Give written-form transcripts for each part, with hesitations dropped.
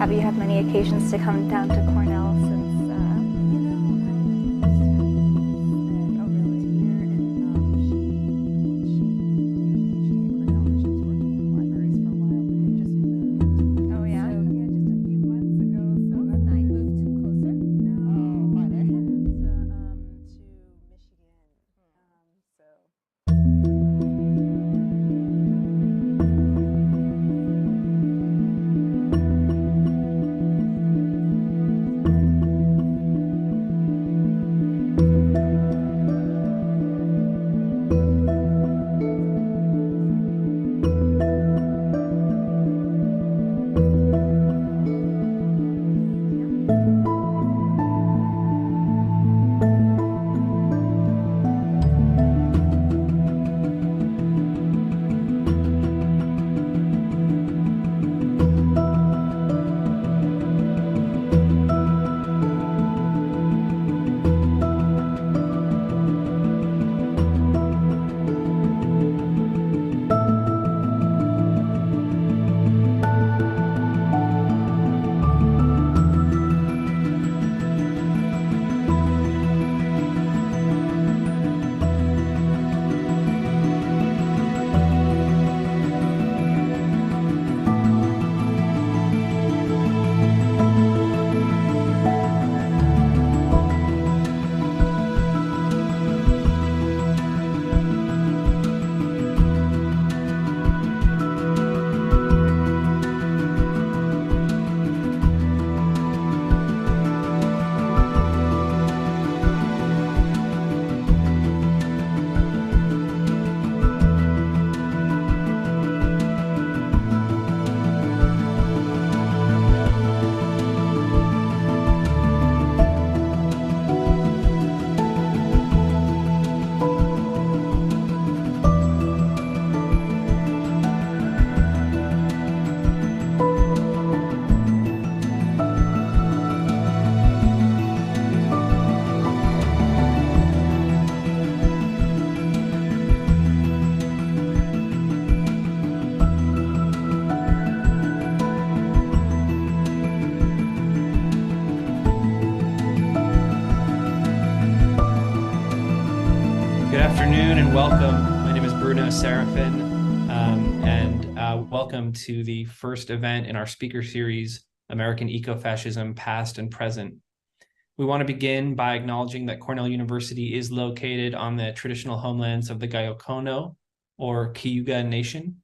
have you had many occasions to come down to Cornell since? Welcome. My name is Bruno Serafin, and welcome to the first event in our speaker series, American Ecofascism, Past and Present. We want to begin by acknowledging that Cornell University is located on the traditional homelands of the Gayokono, or Cayuga Nation.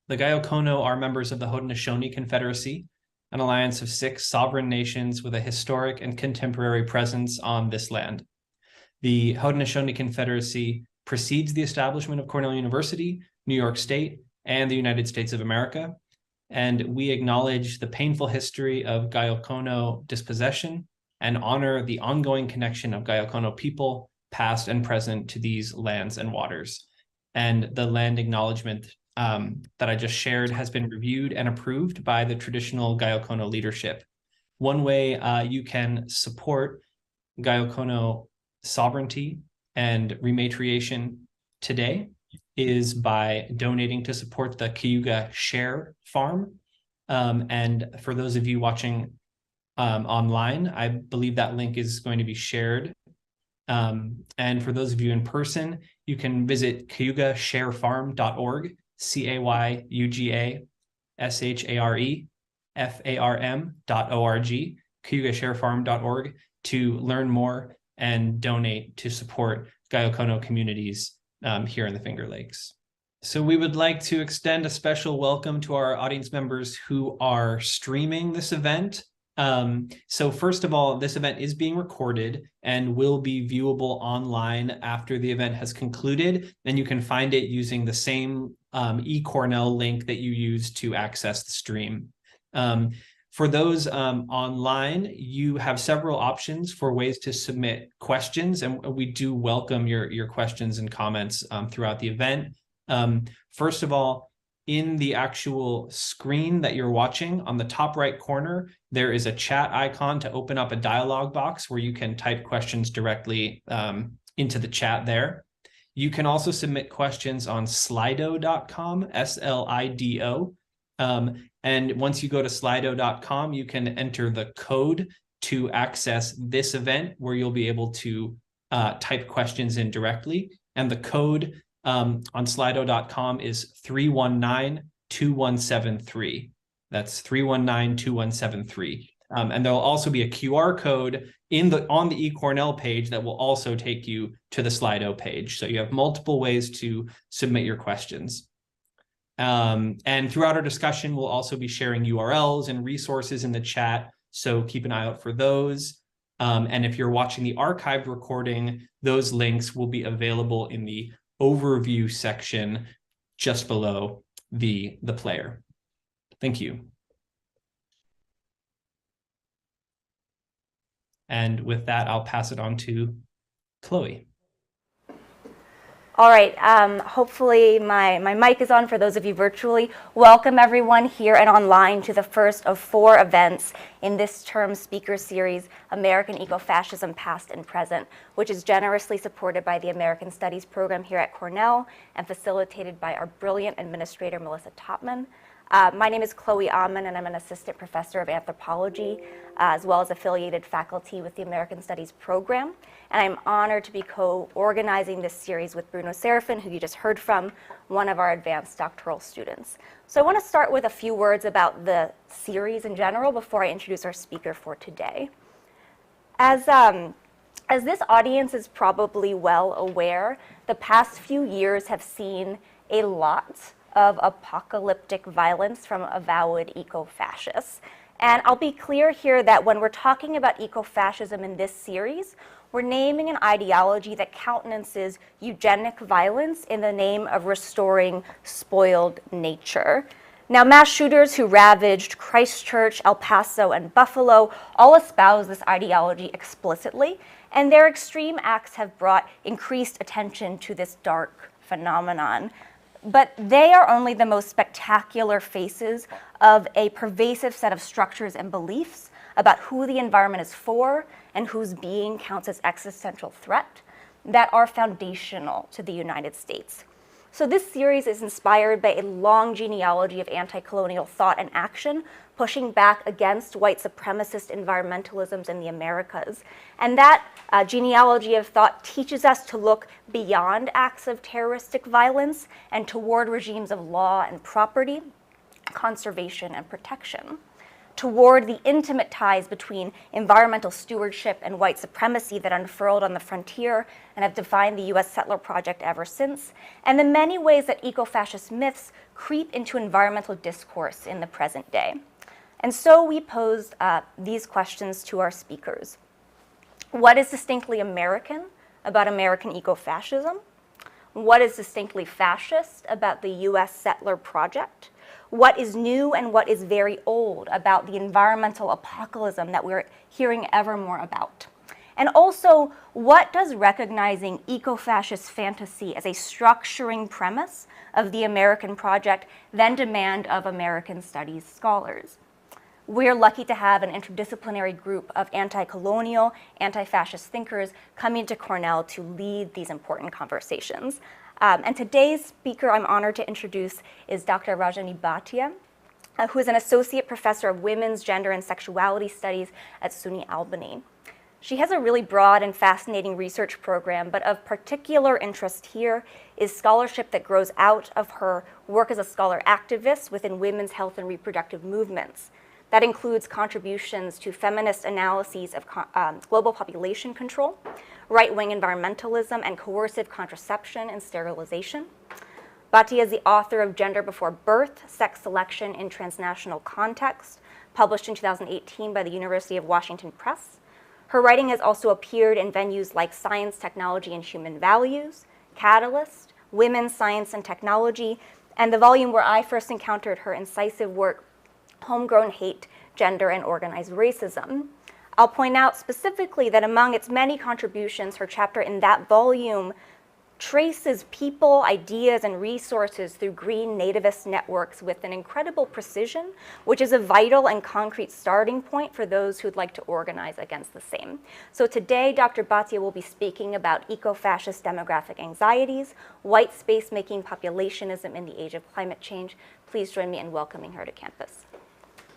The Gayokono are members of the Haudenosaunee Confederacy, an alliance of 6 sovereign nations with a historic and contemporary presence on this land. The Haudenosaunee Confederacy precedes the establishment of Cornell University, New York State, and the United States of America. And we acknowledge the painful history of Gayokono dispossession and honor the ongoing connection of Gayokono people, past and present, to these lands and waters. And the land acknowledgement that I just shared has been reviewed and approved by the traditional Gayokono leadership. One way you can support Gayokono sovereignty and rematriation today is by donating to support the Cayuga Share Farm. And for those of you watching online, I believe that link is going to be shared. And for those of you in person, you can visit cayugasharefarm.org, CAYUGASHAREFARM.org, cayugasharefarm.org, to learn more and donate to support Gayokono communities here in the Finger Lakes. So we would like to extend a special welcome to our audience members who are streaming this event. So first of all, this event is being recorded and will be viewable online after the event has concluded, and you can find it using the same eCornell link that you used to access the stream. For those online, you have several options for ways to submit questions, and we do welcome your questions and comments throughout the event. First of all, in the actual screen that you're watching, on the top right corner, there is a chat icon to open up a dialog box where you can type questions directly into the chat there. You can also submit questions on slido.com, SLIDO. And once you go to slido.com, you can enter the code to access this event, where you'll be able to type questions in directly. And the code on slido.com is 319-2173. That's 319-2173. And there'll also be a QR code on the eCornell page that will also take you to the Slido page. So you have multiple ways to submit your questions. And throughout our discussion, we'll also be sharing URLs and resources in the chat, so keep an eye out for those. And if you're watching the archived recording, those links will be available in the overview section just below the player. Thank you. And with that, I'll pass it on to Chloe. All right, hopefully my mic is on for those of you virtually. Welcome everyone here and online to the first of 4 events in this term's speaker series, American Ecofascism Past and Present, which is generously supported by the American Studies program here at Cornell and facilitated by our brilliant administrator, Melissa Topman. My name is Chloe Amman, and I'm an assistant professor of anthropology, as well as affiliated faculty with the American Studies program. And I'm honored to be co-organizing this series with Bruno Serafin, who you just heard from, one of our advanced doctoral students. So I want to start with a few words about the series in general before I introduce our speaker for today. As this audience is probably well aware, the past few years have seen a lot of apocalyptic violence from avowed eco-fascists. And I'll be clear here that when we're talking about eco-fascism in this series, we're naming an ideology that countenances eugenic violence in the name of restoring spoiled nature. Now, mass shooters who ravaged Christchurch, El Paso, and Buffalo all espouse this ideology explicitly, and their extreme acts have brought increased attention to this dark phenomenon. But they are only the most spectacular faces of a pervasive set of structures and beliefs about who the environment is for and whose being counts as existential threat that are foundational to the United States. So this series is inspired by a long genealogy of anti-colonial thought and action, pushing back against white supremacist environmentalisms in the Americas. And that genealogy of thought teaches us to look beyond acts of terroristic violence and toward regimes of law and property, conservation and protection, toward the intimate ties between environmental stewardship and white supremacy that unfurled on the frontier and have defined the US settler project ever since, and the many ways that eco-fascist myths creep into environmental discourse in the present day. And so we posed these questions to our speakers. What is distinctly American about American eco-fascism? What is distinctly fascist about the US settler project? What is new and what is very old about the environmental apocalypse that we're hearing ever more about? And also, what does recognizing eco-fascist fantasy as a structuring premise of the American project then demand of American studies scholars? We're lucky to have an interdisciplinary group of anti-colonial, anti-fascist thinkers coming to Cornell to lead these important conversations. And today's speaker I'm honored to introduce is Dr. Rajani Bhatia, who is an associate professor of women's, gender, and sexuality studies at SUNY Albany. She has a really broad and fascinating research program, but of particular interest here is scholarship that grows out of her work as a scholar activist within women's health and reproductive movements. That includes contributions to feminist analyses of global population control, right-wing environmentalism, and coercive contraception and sterilization. Bhatia is the author of Gender Before Birth, Sex Selection in Transnational Context, published in 2018 by the University of Washington Press. Her writing has also appeared in venues like Science, Technology, and Human Values, Catalyst, Women's Science and Technology, and the volume where I first encountered her incisive work, Homegrown Hate, Gender, and Organized Racism. I'll point out specifically that among its many contributions, her chapter in that volume traces people, ideas, and resources through green nativist networks with an incredible precision, which is a vital and concrete starting point for those who'd like to organize against the same. So today, Dr. Bhatia will be speaking about eco-fascist demographic anxieties, white space-making populationism in the age of climate change. Please join me in welcoming her to campus.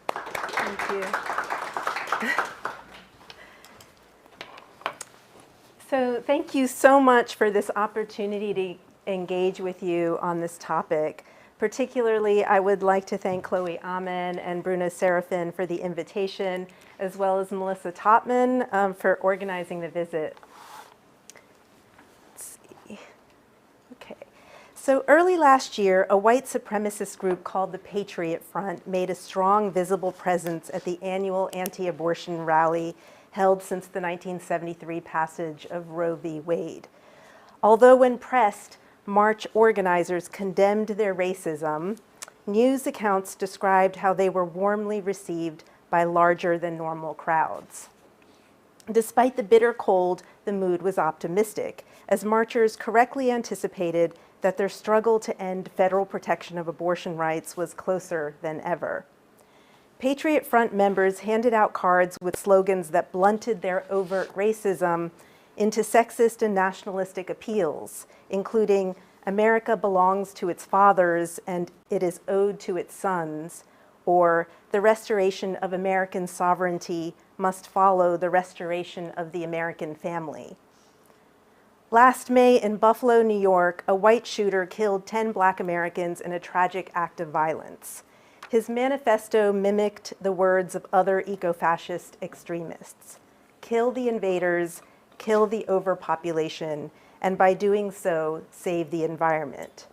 Thank you. So thank you so much for this opportunity to engage with you on this topic. Particularly, I would like to thank Chloe Amen and Bruno Serafin for the invitation, as well as Melissa Topman for organizing the visit. Let's see. Okay. So early last year, a white supremacist group called the Patriot Front made a strong, visible presence at the annual anti-abortion rally held since the 1973 passage of Roe v. Wade. Although when pressed, march organizers condemned their racism, news accounts described how they were warmly received by larger than normal crowds. Despite the bitter cold, the mood was optimistic, as marchers correctly anticipated that their struggle to end federal protection of abortion rights was closer than ever. Patriot Front members handed out cards with slogans that blunted their overt racism into sexist and nationalistic appeals, including "America belongs to its fathers and it is owed to its sons," or "The restoration of American sovereignty must follow the restoration of the American family." Last May in Buffalo, New York, a white shooter killed 10 Black Americans in a tragic act of violence. His manifesto mimicked the words of other eco-fascist extremists: kill the invaders, kill the overpopulation, and by doing so, save the environment.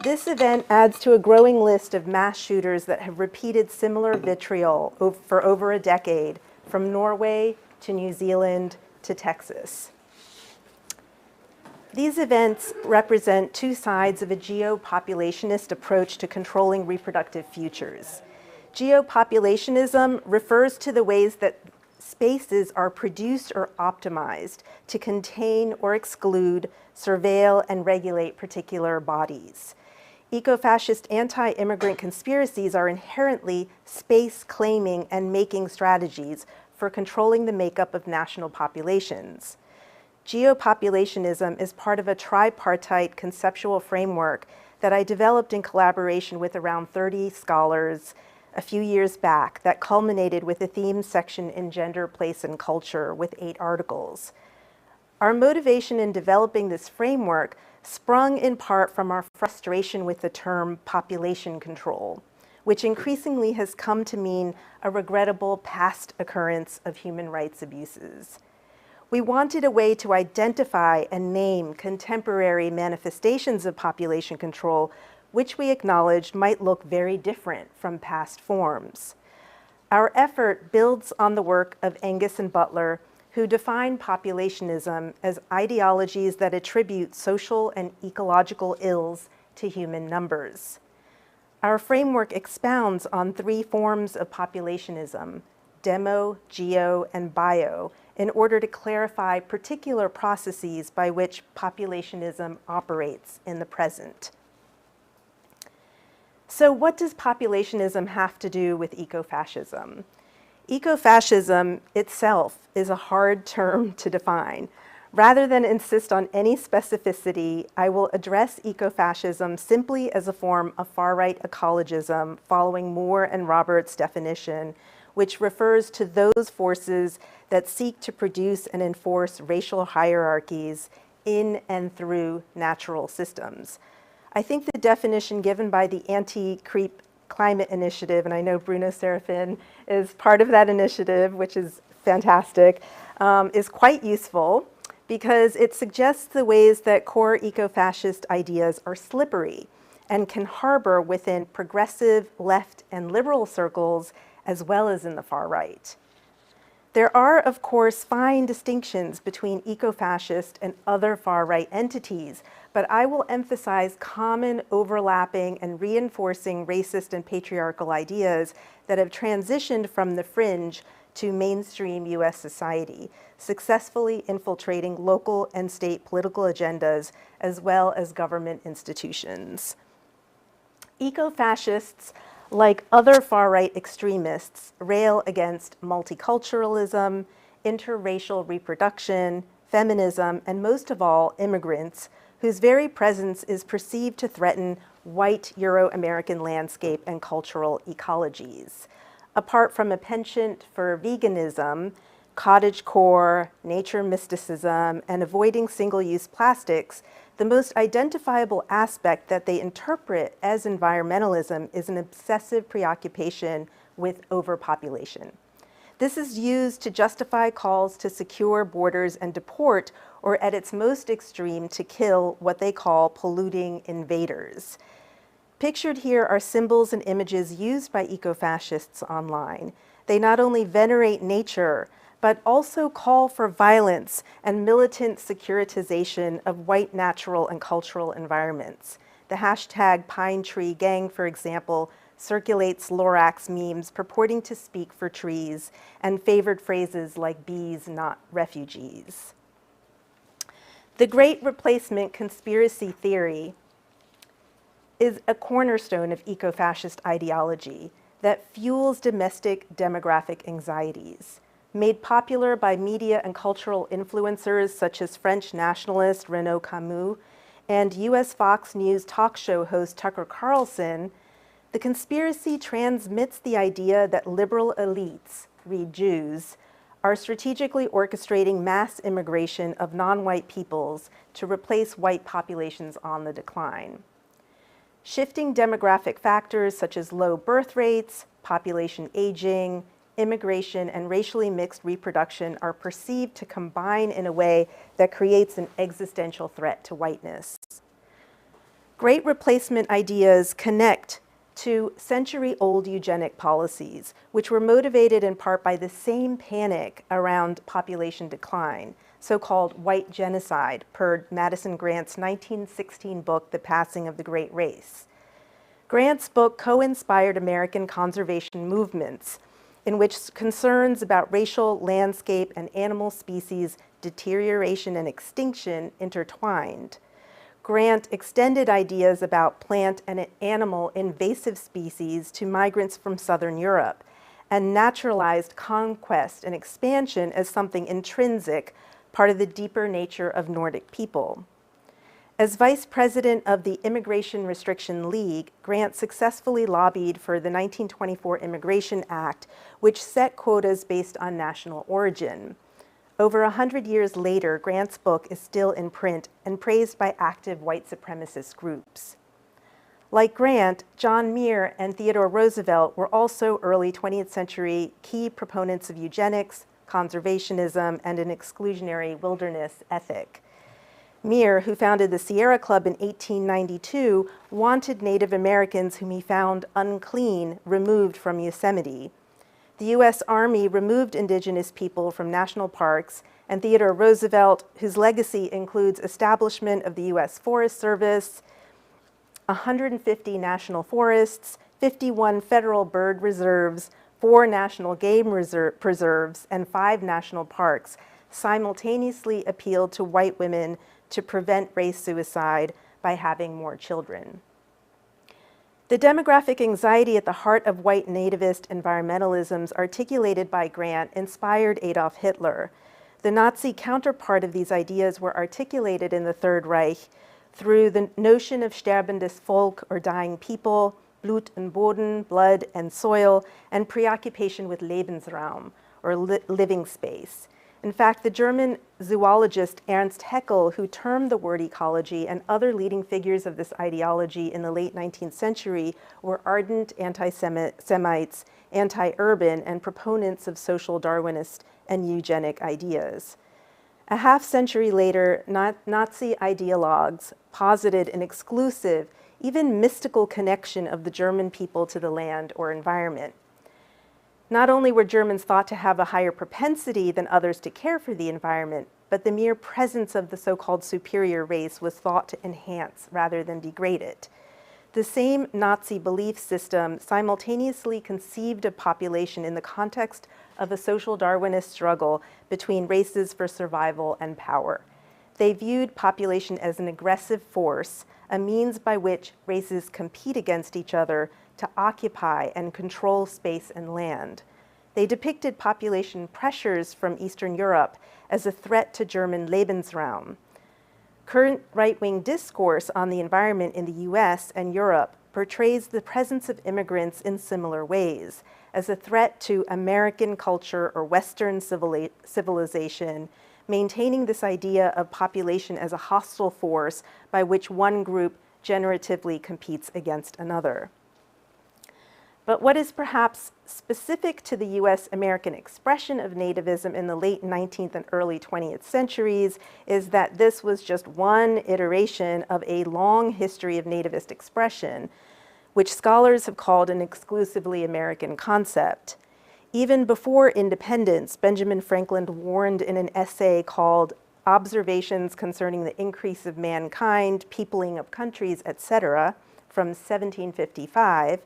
This event adds to a growing list of mass shooters that have repeated similar vitriol for over a decade, from Norway to New Zealand to Texas. These events represent two sides of a geopopulationist approach to controlling reproductive futures. Geopopulationism refers to the ways that spaces are produced or optimized to contain or exclude, surveil, and regulate particular bodies. Eco-fascist anti-immigrant conspiracies are inherently space-claiming and making strategies for controlling the makeup of national populations. Geopopulationism is part of a tripartite conceptual framework that I developed in collaboration with around 30 scholars a few years back that culminated with a theme section in Gender, Place, and Culture with 8 articles. Our motivation in developing this framework sprung in part from our frustration with the term population control, which increasingly has come to mean a regrettable past occurrence of human rights abuses. We wanted a way to identify and name contemporary manifestations of population control, which we acknowledged might look very different from past forms. Our effort builds on the work of Angus and Butler, who define populationism as ideologies that attribute social and ecological ills to human numbers. Our framework expounds on 3 forms of populationism: demo, geo, and bio, in order to clarify particular processes by which populationism operates in the present. So what does populationism have to do with ecofascism? Ecofascism itself is a hard term to define. Rather than insist on any specificity, I will address ecofascism simply as a form of far-right ecologism following Moore and Roberts' definition, which refers to those forces that seek to produce and enforce racial hierarchies in and through natural systems. I think the definition given by the Anti-Creep Climate Initiative, and I know Bruno Serafin is part of that initiative, which is fantastic, is quite useful because it suggests the ways that core eco-fascist ideas are slippery and can harbor within progressive left and liberal circles as well as in the far right. There are, of course, fine distinctions between eco-fascist and other far-right entities, but I will emphasize common, overlapping, and reinforcing racist and patriarchal ideas that have transitioned from the fringe to mainstream US society, successfully infiltrating local and state political agendas as well as government institutions. Ecofascists, like other far-right extremists, rail against multiculturalism, interracial reproduction, feminism, and most of all, immigrants, whose very presence is perceived to threaten white Euro-American landscape and cultural ecologies. Apart from a penchant for veganism, cottagecore, nature mysticism, and avoiding single-use plastics, the most identifiable aspect that they interpret as environmentalism is an obsessive preoccupation with overpopulation. This is used to justify calls to secure borders and deport, or at its most extreme, to kill what they call polluting invaders. Pictured here are symbols and images used by ecofascists online. They not only venerate nature, but also call for violence and militant securitization of white natural and cultural environments. The hashtag Pine Tree Gang, for example, circulates Lorax memes purporting to speak for trees and favored phrases like bees, not refugees. The Great Replacement conspiracy theory is a cornerstone of ecofascist ideology that fuels domestic demographic anxieties. Made popular by media and cultural influencers such as French nationalist Renaud Camus and US Fox News talk show host Tucker Carlson, the conspiracy transmits the idea that liberal elites, read Jews, are strategically orchestrating mass immigration of non-white peoples to replace white populations on the decline. Shifting demographic factors such as low birth rates, population aging, immigration, and racially mixed reproduction are perceived to combine in a way that creates an existential threat to whiteness. Great Replacement ideas connect to century-old eugenic policies, which were motivated in part by the same panic around population decline, so-called white genocide, per Madison Grant's 1916 book, The Passing of the Great Race. Grant's book co-inspired American conservation movements, in which concerns about racial, landscape, and animal species deterioration and extinction intertwined. Grant extended ideas about plant and animal invasive species to migrants from Southern Europe, and naturalized conquest and expansion as something intrinsic, part of the deeper nature of Nordic people. As vice president of the Immigration Restriction League, Grant successfully lobbied for the 1924 Immigration Act, which set quotas based on national origin. Over 100 years later, Grant's book is still in print and praised by active white supremacist groups. Like Grant, John Muir and Theodore Roosevelt were also early 20th century key proponents of eugenics, conservationism, and an exclusionary wilderness ethic. Muir, who founded the Sierra Club in 1892, wanted Native Americans whom he found unclean removed from Yosemite. The U.S. Army removed indigenous people from national parks, and Theodore Roosevelt, whose legacy includes establishment of the U.S. Forest Service, 150 national forests, 51 federal bird reserves, 4 national game preserves, and 5 national parks, simultaneously appealed to white women to prevent race suicide by having more children. The demographic anxiety at the heart of white nativist environmentalisms articulated by Grant inspired Adolf Hitler. The Nazi counterpart of these ideas were articulated in the Third Reich through the notion of sterbendes Volk, or dying people, Blut und Boden, blood and soil, and preoccupation with Lebensraum, or living space. In fact, the German zoologist Ernst Haeckel, who termed the word ecology, and other leading figures of this ideology in the late 19th century were ardent anti-Semites, anti-urban, and proponents of social Darwinist and eugenic ideas. A half-century later, Nazi ideologues posited an exclusive, even mystical connection of the German people to the land or environment. Not only were Germans thought to have a higher propensity than others to care for the environment, but the mere presence of the so-called superior race was thought to enhance rather than degrade it. The same Nazi belief system simultaneously conceived of population in the context of a social Darwinist struggle between races for survival and power. They viewed population as an aggressive force, a means by which races compete against each other to occupy and control space and land. They depicted population pressures from Eastern Europe as a threat to German Lebensraum. Current right-wing discourse on the environment in the US and Europe portrays the presence of immigrants in similar ways, as a threat to American culture or Western civilization, maintaining this idea of population as a hostile force by which one group generatively competes against another. But what is perhaps specific to the US-American expression of nativism in the late 19th and early 20th centuries is that this was just one iteration of a long history of nativist expression, which scholars have called an exclusively American concept. Even before independence, Benjamin Franklin warned in an essay called Observations Concerning the Increase of Mankind, Peopling of Countries, etc., from 1755,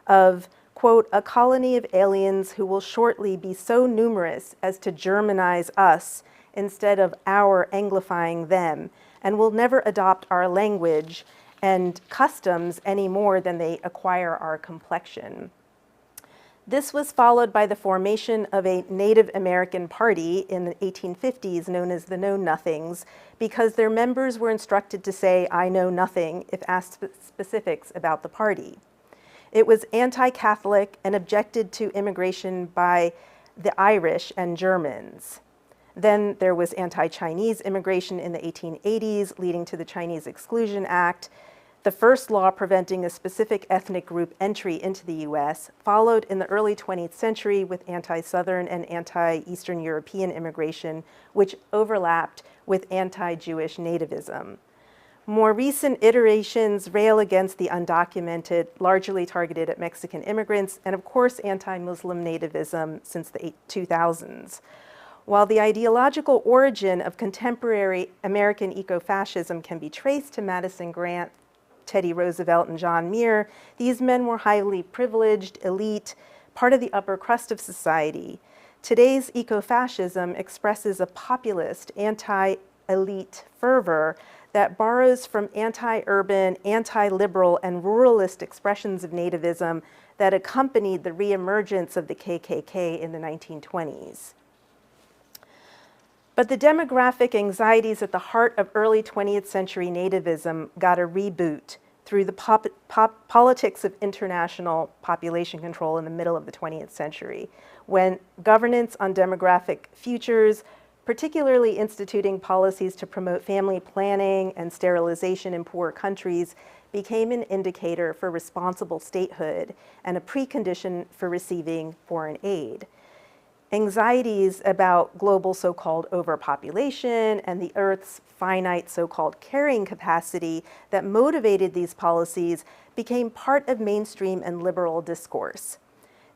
of, quote, a colony of aliens who will shortly be so numerous as to Germanize us instead of our Anglifying them, and will never adopt our language and customs any more than they acquire our complexion. This was followed by the formation of a Native American party in the 1850s known as the Know Nothings, because their members were instructed to say, I know nothing, if asked specifics about the party. It was anti-Catholic and objected to immigration by the Irish and Germans. Then there was anti-Chinese immigration in the 1880s, leading to the Chinese Exclusion Act. The first law preventing a specific ethnic group entry into the US followed in the early 20th century with anti-Southern and anti-Eastern European immigration, which overlapped with anti-Jewish nativism. More recent iterations rail against the undocumented, largely targeted at Mexican immigrants, and of course anti-Muslim nativism since the 2000s. While the ideological origin of contemporary American ecofascism can be traced to Madison Grant, Teddy Roosevelt, and John Muir, these men were highly privileged, elite, part of the upper crust of society. Today's ecofascism expresses a populist, anti-elite fervor that borrows from anti-urban, anti-liberal, and ruralist expressions of nativism that accompanied the reemergence of the KKK in the 1920s. But the demographic anxieties at the heart of early 20th century nativism got a reboot through the politics of international population control in the middle of the 20th century, when governance on demographic futures, particularly instituting policies to promote family planning and sterilization in poor countries, became an indicator for responsible statehood and a precondition for receiving foreign aid. Anxieties about global so-called overpopulation and the Earth's finite so-called carrying capacity that motivated these policies became part of mainstream and liberal discourse.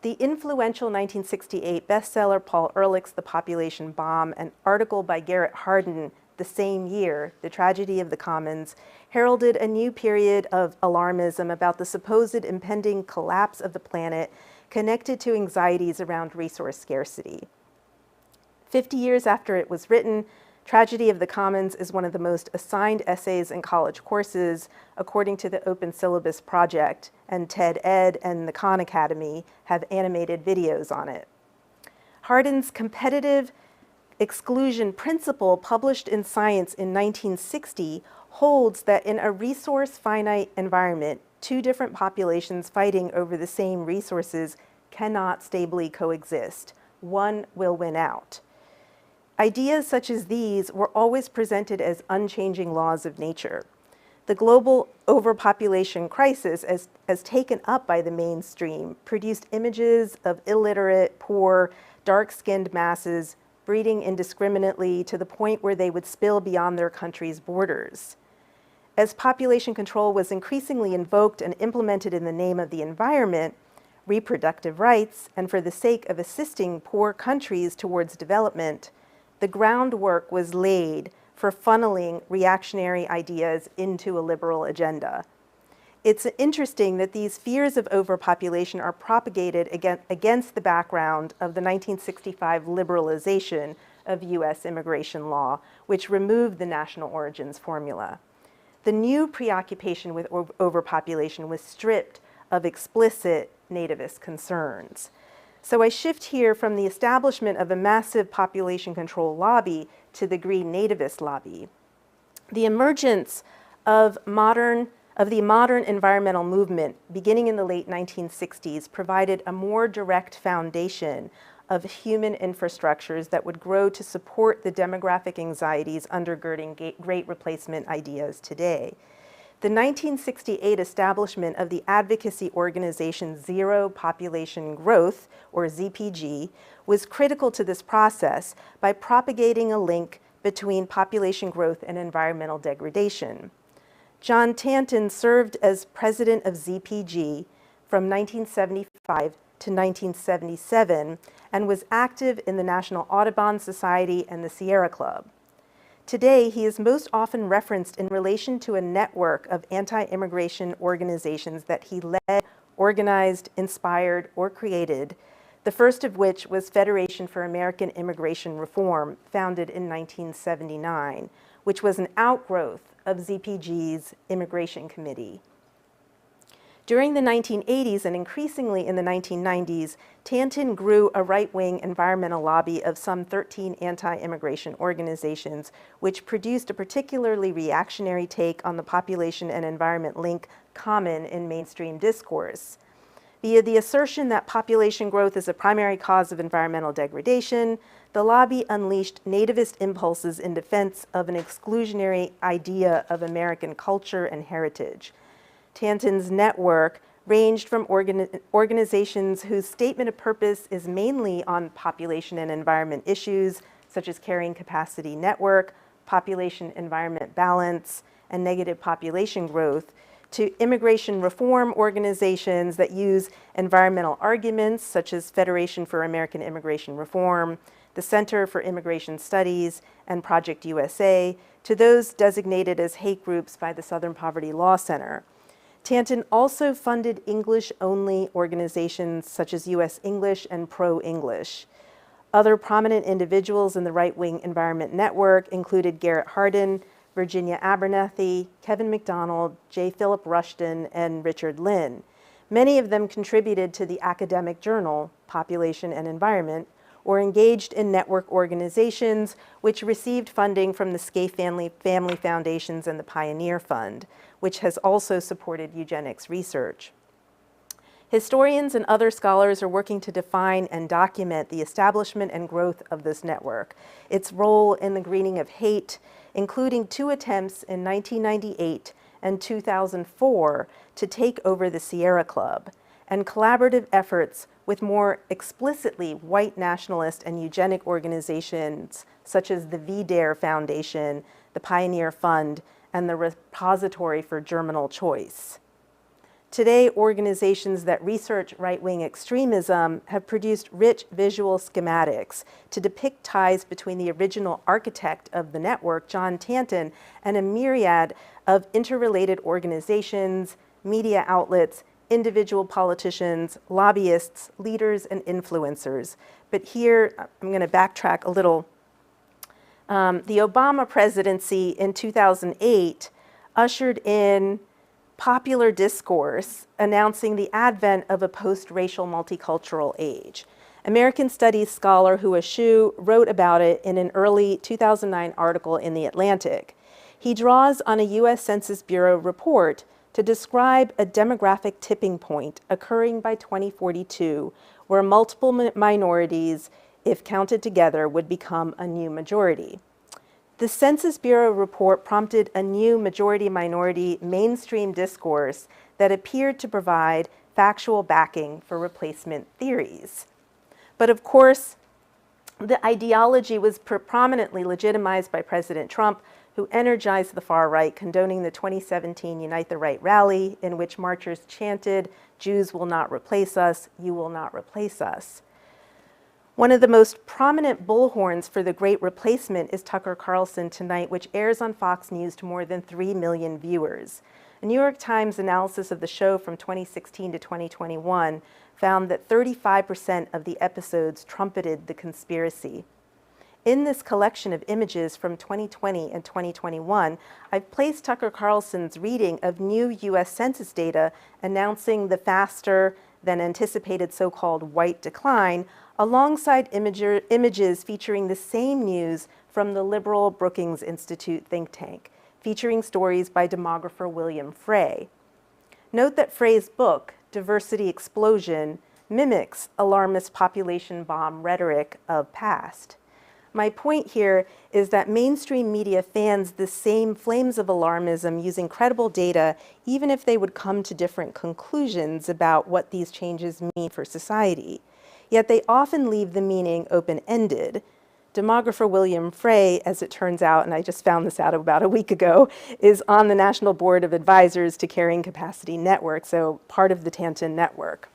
The influential 1968 bestseller Paul Ehrlich's The Population Bomb, an article by Garrett Hardin the same year, The Tragedy of the Commons, heralded a new period of alarmism about the supposed impending collapse of the planet connected to anxieties around resource scarcity. 50 years after it was written, Tragedy of the Commons is one of the most assigned essays in college courses, according to the Open Syllabus Project, and TED Ed and the Khan Academy have animated videos on it. Hardin's competitive exclusion principle, published in Science in 1960, holds that in a resource-finite environment, two different populations fighting over the same resources cannot stably coexist. One will win out. Ideas such as these were always presented as unchanging laws of nature. The global overpopulation crisis, as taken up by the mainstream, produced images of illiterate, poor, dark-skinned masses breeding indiscriminately to the point where they would spill beyond their country's borders. As population control was increasingly invoked and implemented in the name of the environment, reproductive rights, and for the sake of assisting poor countries towards development, the groundwork was laid for funneling reactionary ideas into a liberal agenda. it's interesting that these fears of overpopulation are propagated against the background of the 1965 liberalization of U.S. immigration law, which removed the national origins formula. The new preoccupation with overpopulation was stripped of explicit nativist concerns. So I shift here from the establishment of a massive population control lobby to the green nativist lobby. The emergence of the modern environmental movement, beginning in the late 1960s, provided a more direct foundation of human infrastructures that would grow to support the demographic anxieties undergirding great replacement ideas today. The 1968 establishment of the advocacy organization Zero Population Growth, or ZPG, was critical to this process by propagating a link between population growth and environmental degradation. John Tanton served as president of ZPG from 1975 to 1977 and was active in the National Audubon Society and the Sierra Club. Today, he is most often referenced in relation to a network of anti-immigration organizations that he led, organized, inspired, or created, the first of which was Federation for American Immigration Reform, founded in 1979, which was an outgrowth of ZPG's Immigration Committee. During the 1980s and increasingly in the 1990s, Tanton grew a right-wing environmental lobby of some 13 anti-immigration organizations, which produced a particularly reactionary take on the population and environment link common in mainstream discourse. Via the assertion that population growth is a primary cause of environmental degradation, the lobby unleashed nativist impulses in defense of an exclusionary idea of American culture and heritage. Tanton's network ranged from organizations whose statement of purpose is mainly on population and environment issues, such as Carrying Capacity Network, Population-Environment Balance, and Negative Population Growth, to immigration reform organizations that use environmental arguments, such as Federation for American Immigration Reform, the Center for Immigration Studies, and Project USA, to those designated as hate groups by the Southern Poverty Law Center. Tanton also funded English-only organizations such as U.S. English and Pro-English. Other prominent individuals in the right-wing environment network included Garrett Hardin, Virginia Abernathy, Kevin McDonald, J. Philip Rushton, and Richard Lynn. Many of them contributed to the academic journal, Population and Environment, or engaged in network organizations which received funding from the Scaife Family Foundations and the Pioneer Fund, which has also supported eugenics research. Historians and other scholars are working to define and document the establishment and growth of this network, its role in the greening of hate, including 2 attempts in 1998 and 2004 to take over the Sierra Club, and collaborative efforts with more explicitly white nationalist and eugenic organizations such as the VDARE Foundation, the Pioneer Fund, and the Repository for Germinal Choice. Today, organizations that research right-wing extremism have produced rich visual schematics to depict ties between the original architect of the network, John Tanton, and a myriad of interrelated organizations, media outlets, individual politicians, lobbyists, leaders, and influencers. But here, I'm going to backtrack a little. The Obama presidency in 2008 ushered in popular discourse announcing the advent of a post-racial multicultural age. American Studies scholar Hua Hsu wrote about it in an early 2009 article in The Atlantic. He draws on a U.S. Census Bureau report to describe a demographic tipping point occurring by 2042, where multiple minorities, if counted together, would become a new majority. The Census Bureau report prompted a new majority-minority mainstream discourse that appeared to provide factual backing for replacement theories. But of course, the ideology was prominently legitimized by President Trump, who energized the far right, condoning the 2017 Unite the Right rally, in which marchers chanted, "Jews will not replace us, you will not replace us." One of the most prominent bullhorns for the Great Replacement is Tucker Carlson Tonight, which airs on Fox News to more than 3 million viewers. A New York Times analysis of the show from 2016 to 2021 found that 35% of the episodes trumpeted the conspiracy. In this collection of images from 2020 and 2021, I've placed Tucker Carlson's reading of new US Census data announcing the faster than anticipated so-called white decline alongside images featuring the same news from the liberal Brookings Institute think tank, featuring stories by demographer William Frey. Note that Frey's book, Diversity Explosion, mimics alarmist population bomb rhetoric of past. My point here is that mainstream media fans the same flames of alarmism using credible data, even if they would come to different conclusions about what these changes mean for society. Yet they often leave the meaning open-ended. Demographer William Frey, as it turns out, and I just found this out about a week ago, is on the National Board of Advisors to Carrying Capacity Network, so part of the Tanton network.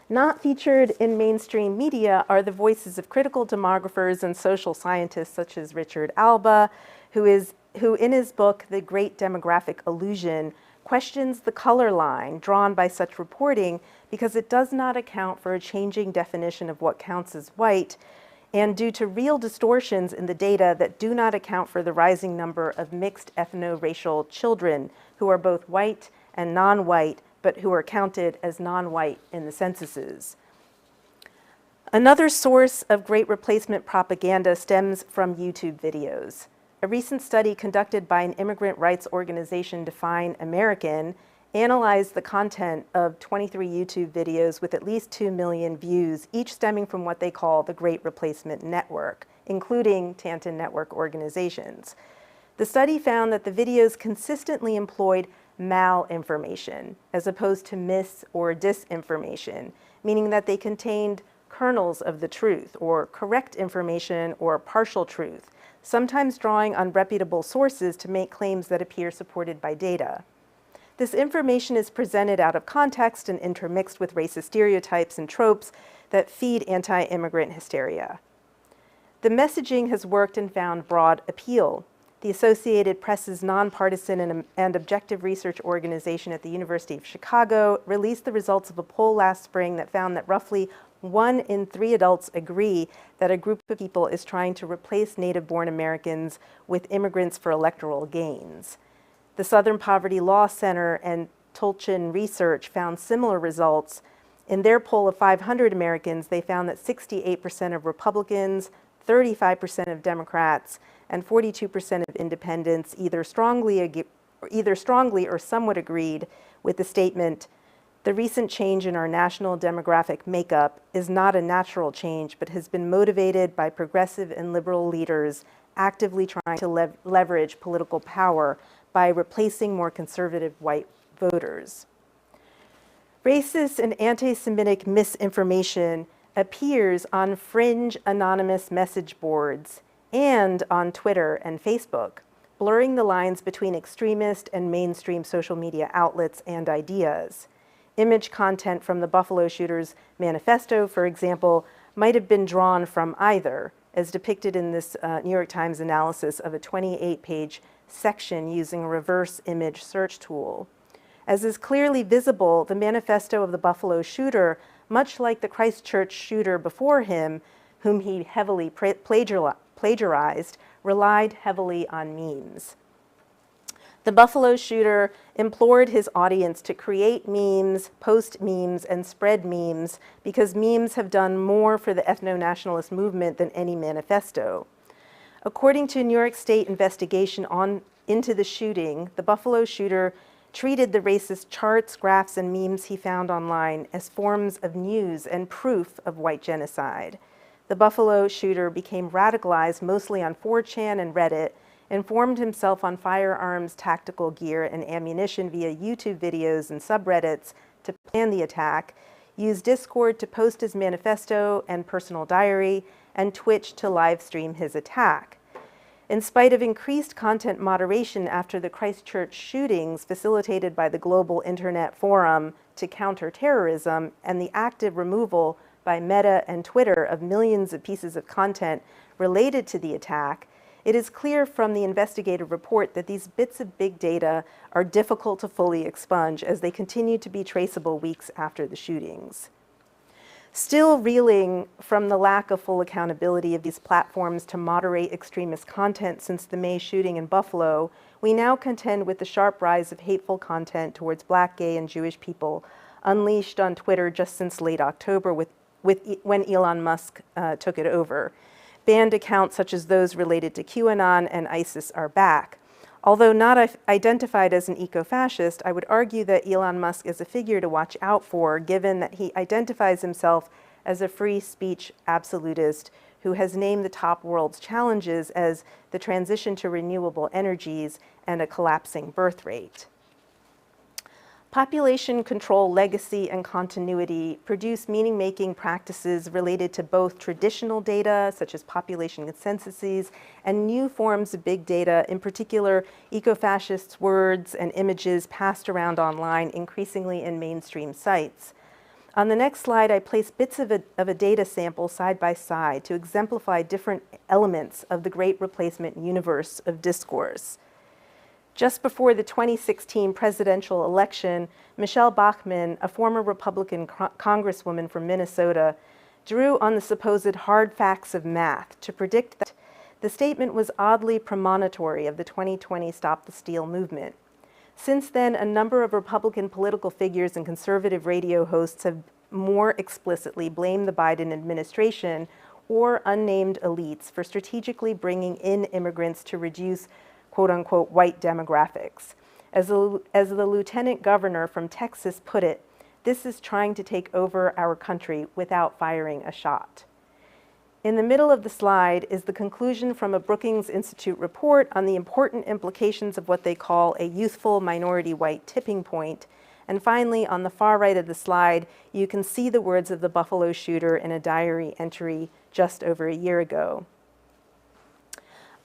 Not featured in mainstream media are the voices of critical demographers and social scientists such as Richard Alba, who in his book, The Great Demographic Illusion, questions the color line drawn by such reporting because it does not account for a changing definition of what counts as white, and due to real distortions in the data that do not account for the rising number of mixed ethno-racial children who are both white and non-white, but who are counted as non-white in the censuses. Another source of great replacement propaganda stems from YouTube videos. A recent study conducted by an immigrant rights organization, Define American, analyzed the content of 23 YouTube videos with at least 2 million views, each stemming from what they call the Great Replacement Network, including Tanton network organizations. The study found that the videos consistently employed malinformation as opposed to mis or disinformation, meaning that they contained kernels of the truth or correct information or partial truth, sometimes drawing on reputable sources to make claims that appear supported by data. This information is presented out of context and intermixed with racist stereotypes and tropes that feed anti-immigrant hysteria. The messaging has worked and found broad appeal. The Associated Press's nonpartisan and objective research organization at the University of Chicago released the results of a poll last spring that found that roughly 1 in 3 adults agree that a group of people is trying to replace native-born Americans with immigrants for electoral gains. The Southern Poverty Law Center and Tulchin Research found similar results. In their poll of 500 Americans, they found that 68% of Republicans, 35% of Democrats, and 42% of independents either strongly or somewhat agreed with the statement, "The recent change in our national demographic makeup is not a natural change, but has been motivated by progressive and liberal leaders actively trying to leverage political power by replacing more conservative white voters." Racist and anti-Semitic misinformation appears on fringe anonymous message boards and on Twitter and Facebook, blurring the lines between extremist and mainstream social media outlets and ideas. Image content from the Buffalo shooters' manifesto, for example, might have been drawn from either, as depicted in this New York Times analysis of a 28-page section using a reverse image search tool. As is clearly visible, the manifesto of the Buffalo shooter, much like the Christchurch shooter before him, whom he heavily plagiarized, relied heavily on memes. The Buffalo shooter implored his audience to create memes, post memes, and spread memes because memes have done more for the ethno-nationalist movement than any manifesto. According to a New York State investigation into the shooting, the Buffalo shooter treated the racist charts, graphs, and memes he found online as forms of news and proof of white genocide. The Buffalo shooter became radicalized mostly on 4chan and Reddit, informed himself on firearms, tactical gear, and ammunition via YouTube videos and subreddits to plan the attack, used Discord to post his manifesto and personal diary, and Twitch to live stream his attack. In spite of increased content moderation after the Christchurch shootings facilitated by the Global Internet Forum to Counter Terrorism and the active removal by Meta and Twitter of millions of pieces of content related to the attack, It is clear from the investigative report that these bits of big data are difficult to fully expunge as they continue to be traceable weeks after the shootings. Still reeling from the lack of full accountability of these platforms to moderate extremist content since the May shooting in Buffalo, we now contend with the sharp rise of hateful content towards Black, gay, and Jewish people unleashed on Twitter just since late October when Elon Musk took it over. Banned accounts such as those related to QAnon and ISIS are back. Although not identified as an eco-fascist, I would argue that Elon Musk is a figure to watch out for, given that he identifies himself as a free speech absolutist who has named the top world's challenges as the transition to renewable energies and a collapsing birth rate. Population control, legacy, and continuity produce meaning-making practices related to both traditional data, such as population consensuses, and new forms of big data, in particular, eco-fascists' words and images passed around online, increasingly in mainstream sites. On the next slide, I place bits of a data sample side by side to exemplify different elements of the great replacement universe of discourse. Just before the 2016 presidential election, Michelle Bachmann, a former Republican congresswoman from Minnesota, drew on the supposed hard facts of math to predict that the statement was oddly premonitory of the 2020 Stop the Steal movement. Since then, a number of Republican political figures and conservative radio hosts have more explicitly blamed the Biden administration or unnamed elites for strategically bringing in immigrants to reduce quote-unquote white demographics. As the lieutenant governor from Texas put it, this is trying to take over our country without firing a shot. In the middle of the slide is the conclusion from a Brookings Institute report on the important implications of what they call a youthful minority white tipping point. And finally, on the far right of the slide, you can see the words of the Buffalo shooter in a diary entry just over a year ago.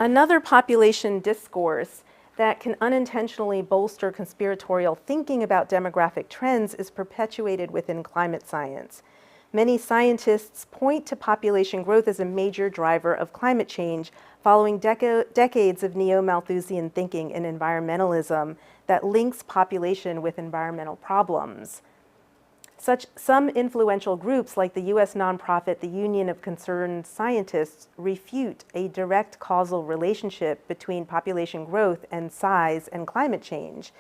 Another population discourse that can unintentionally bolster conspiratorial thinking about demographic trends is perpetuated within climate science. Many scientists point to population growth as a major driver of climate change, following decades of neo-Malthusian thinking in environmentalism that links population with environmental problems. Some influential groups, like the US nonprofit, the Union of Concerned Scientists, refute a direct causal relationship between population growth and size and climate change,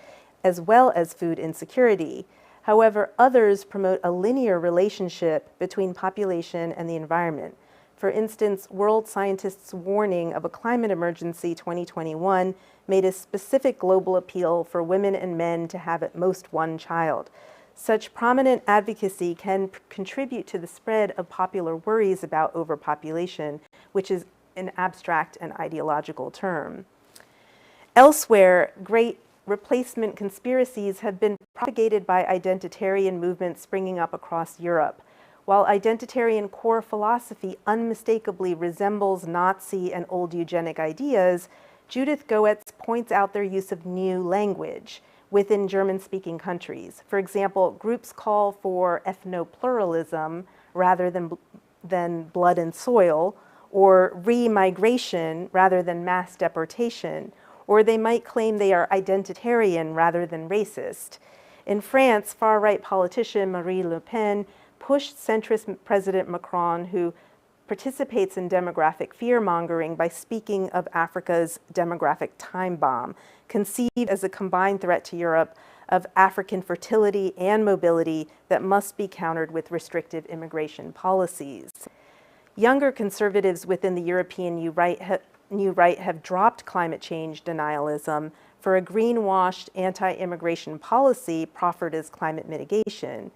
as well as food insecurity. However, others promote a linear relationship between population and the environment. For instance, World Scientists' warning of a climate emergency 2021 made a specific global appeal for women and men to have at most one child. Such prominent advocacy can contribute to the spread of popular worries about overpopulation, which is an abstract and ideological term. Elsewhere, great replacement conspiracies have been propagated by identitarian movements springing up across Europe. While identitarian core philosophy unmistakably resembles Nazi and old eugenic ideas, Judith Goetz points out their use of new language within German-speaking countries. For example, groups call for ethnopluralism rather than blood and soil, or re-migration rather than mass deportation, or they might claim they are identitarian rather than racist. In France, far-right politician Marine Le Pen pushed centrist President Macron, who participates in demographic fear-mongering, by speaking of Africa's demographic time bomb, conceived as a combined threat to Europe of African fertility and mobility that must be countered with restrictive immigration policies. Younger conservatives within the European New Right have dropped climate change denialism for a greenwashed anti-immigration policy proffered as climate mitigation.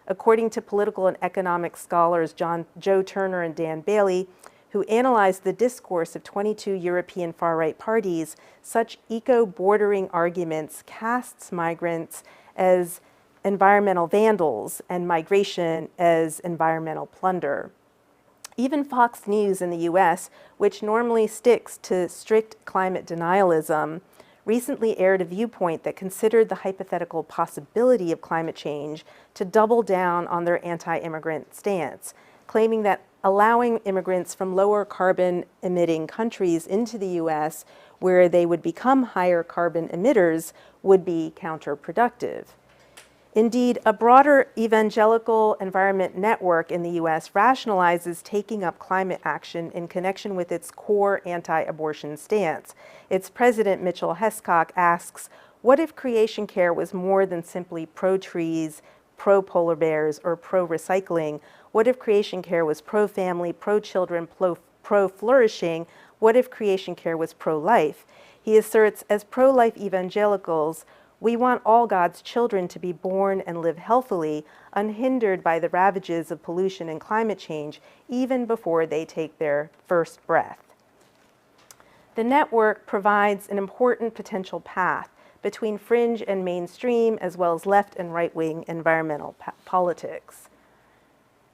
According to political and economic scholars Joe Turner and Dan Bailey, who analyzed the discourse of 22 European far-right parties, such eco-bordering arguments casts migrants as environmental vandals and migration as environmental plunder. Even Fox News in the US, which normally sticks to strict climate denialism, recently aired a viewpoint that considered the hypothetical possibility of climate change to double down on their anti-immigrant stance, claiming that allowing immigrants from lower carbon emitting countries into the US, where they would become higher carbon emitters, would be counterproductive. Indeed, a broader evangelical environment network in the US rationalizes taking up climate action in connection with its core anti-abortion stance. Its president, Mitchell Hescock, asks, what if creation care was more than simply pro-trees, pro-polar bears, or pro-recycling? What if creation care was pro-family, pro-children, pro-flourishing? What if creation care was pro-life? He asserts, as pro-life evangelicals, we want all God's children to be born and live healthily, unhindered by the ravages of pollution and climate change, even before they take their first breath. The network provides an important potential path between fringe and mainstream, as well as left and right-wing environmental politics.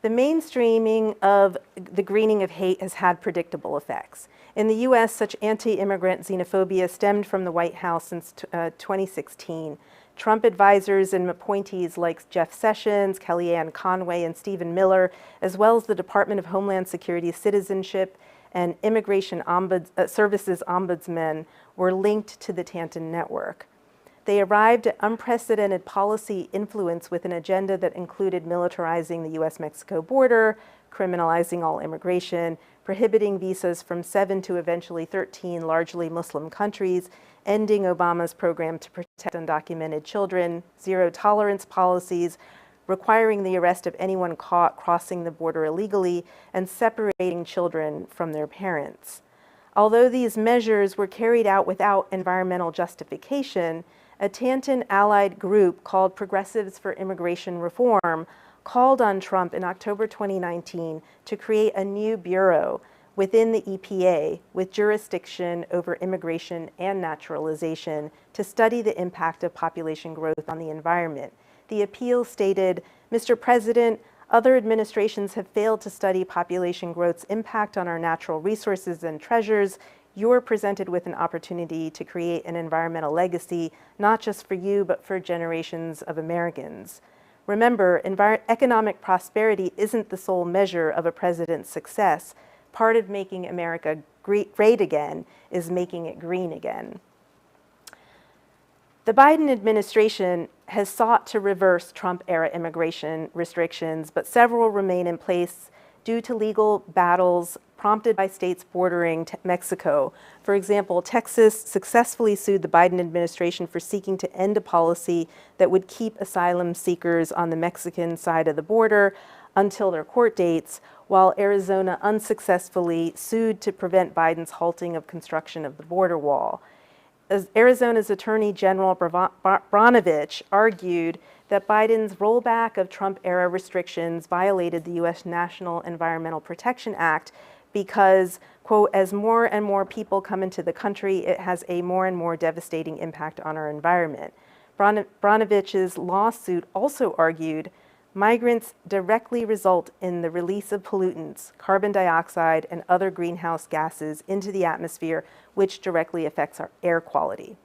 The mainstreaming of the greening of hate has had predictable effects. In the US, such anti-immigrant xenophobia stemmed from the White House since 2016. Trump advisors and appointees like Jeff Sessions, Kellyanne Conway, and Stephen Miller, as well as the Department of Homeland Security Citizenship and Immigration Services Ombudsman, were linked to the Tanton network. They arrived at unprecedented policy influence with an agenda that included militarizing the US-Mexico border, criminalizing all immigration, prohibiting visas from 7 to eventually 13 largely Muslim countries, ending Obama's program to protect undocumented children, zero tolerance policies, requiring the arrest of anyone caught crossing the border illegally, and separating children from their parents. Although these measures were carried out without environmental justification, a Tanton-allied group called Progressives for Immigration Reform called on Trump in October 2019 to create a new bureau within the EPA with jurisdiction over immigration and naturalization to study the impact of population growth on the environment. The appeal stated, Mr. President, other administrations have failed to study population growth's impact on our natural resources and treasures. You're presented with an opportunity to create an environmental legacy, not just for you, but for generations of Americans. Remember, economic prosperity isn't the sole measure of a president's success. Part of making America great again is making it green again. The Biden administration has sought to reverse Trump-era immigration restrictions, but several remain in place due to legal battles prompted by states bordering Mexico. For example, Texas successfully sued the Biden administration for seeking to end a policy that would keep asylum seekers on the Mexican side of the border until their court dates, while Arizona unsuccessfully sued to prevent Biden's halting of construction of the border wall. As Arizona's Attorney General Brnovich argued that Biden's rollback of Trump-era restrictions violated the U.S. National Environmental Protection Act because, quote, as more and more people come into the country, it has a more and more devastating impact on our environment. Brnovich's lawsuit also argued migrants directly result in the release of pollutants, carbon dioxide, and other greenhouse gases into the atmosphere, which directly affects our air quality.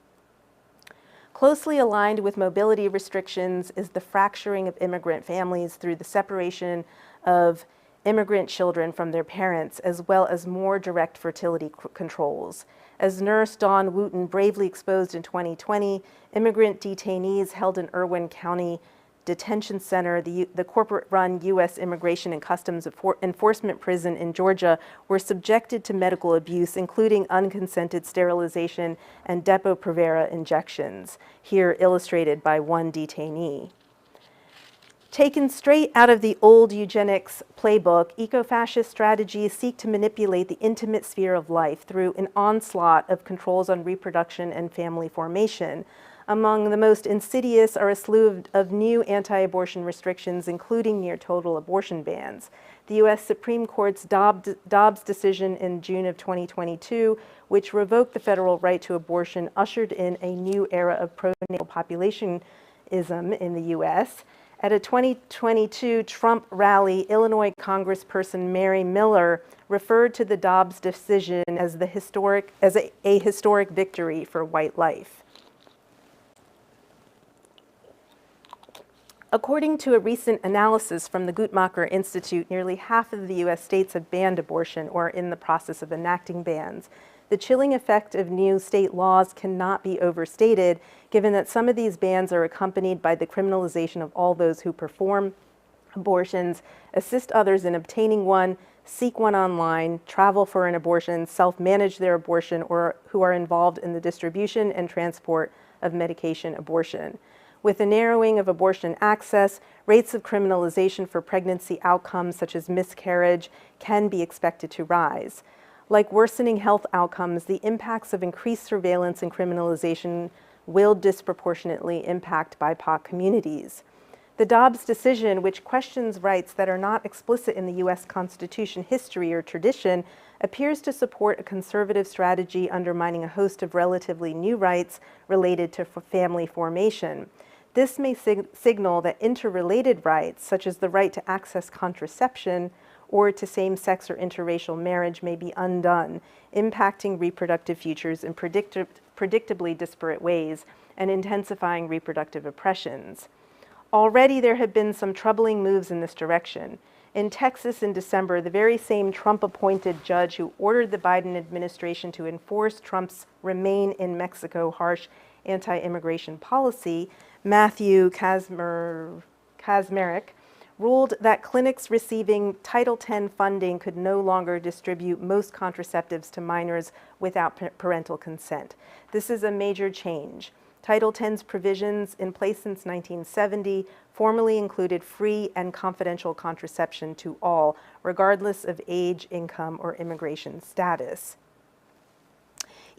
Closely aligned with mobility restrictions is the fracturing of immigrant families through the separation of immigrant children from their parents, as well as more direct fertility controls. As nurse Dawn Wooten bravely exposed in 2020, immigrant detainees held in Irwin County Detention Center, the corporate-run U.S. Immigration and Customs Enforcement prison in Georgia, were subjected to medical abuse, including unconsented sterilization and Depo-Provera injections, here illustrated by one detainee. Taken straight out of the old eugenics playbook, eco-fascist strategies seek to manipulate the intimate sphere of life through an onslaught of controls on reproduction and family formation. Among the most insidious are a slew of new anti-abortion restrictions, including near-total abortion bans. The U.S. Supreme Court's Dobbs decision in June of 2022, which revoked the federal right to abortion, ushered in a new era of pro-natal populationism in the U.S. At a 2022 Trump rally, Illinois Congressperson Mary Miller referred to the Dobbs decision as a historic victory for white life. According to a recent analysis from the Guttmacher Institute, nearly half of the US states have banned abortion or are in the process of enacting bans. The chilling effect of new state laws cannot be overstated, given that some of these bans are accompanied by the criminalization of all those who perform abortions, assist others in obtaining one, seek one online, travel for an abortion, self-manage their abortion, or who are involved in the distribution and transport of medication abortion. With a narrowing of abortion access, rates of criminalization for pregnancy outcomes such as miscarriage can be expected to rise. Like worsening health outcomes, the impacts of increased surveillance and criminalization will disproportionately impact BIPOC communities. The Dobbs decision, which questions rights that are not explicit in the US Constitution history or tradition, appears to support a conservative strategy undermining a host of relatively new rights related to family formation. This may signal that interrelated rights, such as the right to access contraception or to same-sex or interracial marriage, may be undone, impacting reproductive futures in predictably disparate ways and intensifying reproductive oppressions. Already there have been some troubling moves in this direction. In Texas in December, the very same Trump-appointed judge who ordered the Biden administration to enforce Trump's Remain in Mexico harsh anti-immigration policy, Matthew Kacsmaryk, ruled that clinics receiving Title X funding could no longer distribute most contraceptives to minors without parental consent. This is a major change. Title X's provisions, in place since 1970, formally included free and confidential contraception to all, regardless of age, income, or immigration status.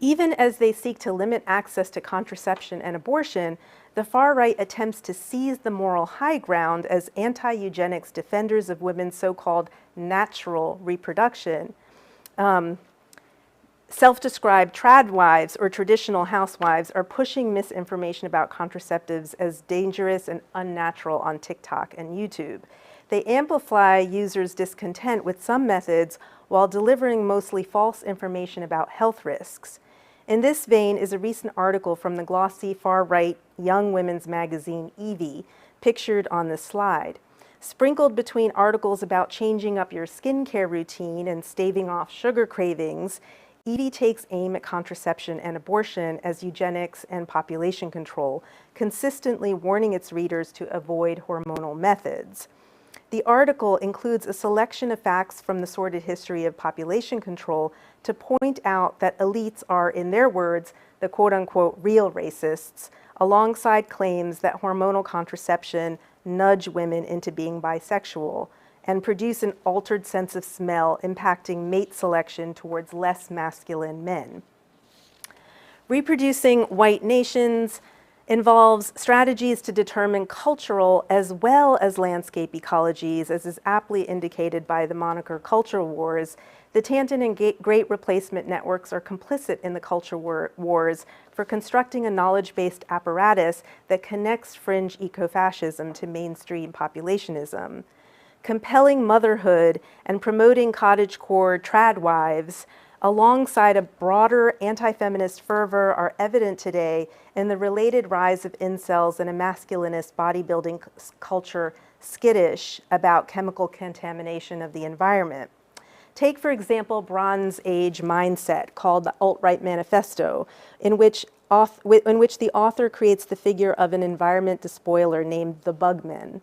Even as they seek to limit access to contraception and abortion, the far right attempts to seize the moral high ground as anti-eugenics defenders of women's so-called natural reproduction. Self-described trad wives or traditional housewives are pushing misinformation about contraceptives as dangerous and unnatural on TikTok and YouTube. They amplify users' discontent with some methods while delivering mostly false information about health risks. In this vein is a recent article from the glossy far-right young women's magazine Evie, pictured on this slide. Sprinkled between articles about changing up your skincare routine and staving off sugar cravings, Evie takes aim at contraception and abortion as eugenics and population control, consistently warning its readers to avoid hormonal methods. The article includes a selection of facts from the sordid history of population control to point out that elites are, in their words, the quote-unquote real racists, alongside claims that hormonal contraception nudge women into being bisexual and produce an altered sense of smell impacting mate selection towards less masculine men. Reproducing white nations involves strategies to determine cultural as well as landscape ecologies, as is aptly indicated by the moniker culture wars. The Tanton and Great Replacement networks are complicit in the culture wars for constructing a knowledge-based apparatus that connects fringe ecofascism to mainstream populationism. Compelling motherhood and promoting cottagecore trad wives alongside a broader anti-feminist fervor are evident today in the related rise of incels and a masculinist bodybuilding culture skittish about chemical contamination of the environment. Take, for example, Bronze Age mindset called the Alt-Right Manifesto, in which the author creates the figure of an environment despoiler named the Bugman.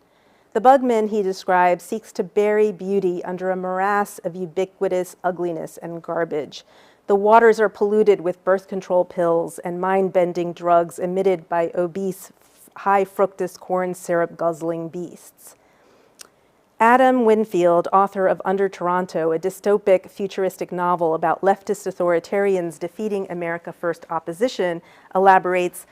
The Bugman, he describes, seeks to bury beauty under a morass of ubiquitous ugliness and garbage. The waters are polluted with birth control pills and mind-bending drugs emitted by obese, high-fructose corn syrup-guzzling beasts. Adam Winfield, author of Under Toronto, a dystopic, futuristic novel about leftist authoritarians defeating America First opposition, elaborates,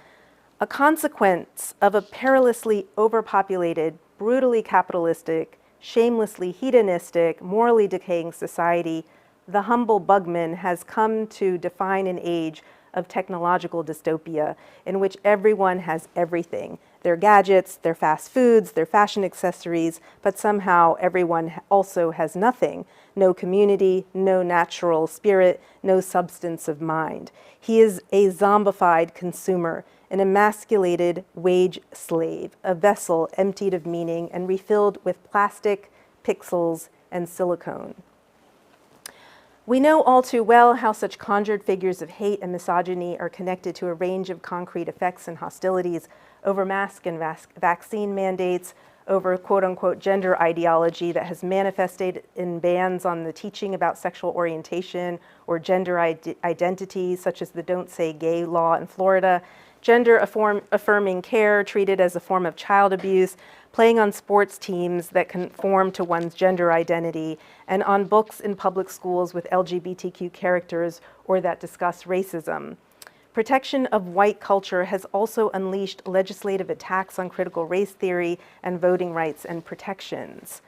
a consequence of a perilously overpopulated, brutally capitalistic, shamelessly hedonistic, morally decaying society, the humble Bugman has come to define an age of technological dystopia in which everyone has everything. their gadgets, their fast foods, their fashion accessories, but somehow everyone also has nothing. No community, no natural spirit, no substance of mind. He is a zombified consumer, an emasculated wage slave, a vessel emptied of meaning and refilled with plastic, pixels, and silicone. We know all too well how such conjured figures of hate and misogyny are connected to a range of concrete effects and hostilities over mask and vaccine mandates, over quote-unquote gender ideology that has manifested in bans on the teaching about sexual orientation or gender identity, such as the Don't Say Gay law in Florida, gender-affirming care treated as a form of child abuse, playing on sports teams that conform to one's gender identity, and on books in public schools with LGBTQ characters or that discuss racism. Protection of white culture has also unleashed legislative attacks on critical race theory and voting rights and protections.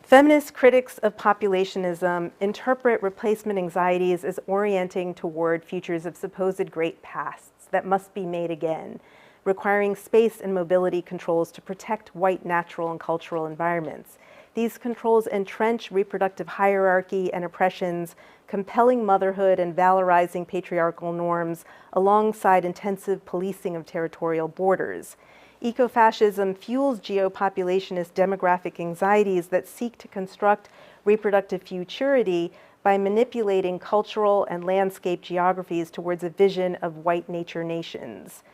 Feminist critics of populationism interpret replacement anxieties as orienting toward futures of supposed great pasts that must be made again, requiring space and mobility controls to protect white natural and cultural environments. These controls entrench reproductive hierarchy and oppressions, compelling motherhood and valorizing patriarchal norms alongside intensive policing of territorial borders. Ecofascism fuels geopopulationist demographic anxieties that seek to construct reproductive futurity by manipulating cultural and landscape geographies towards a vision of white nature nations.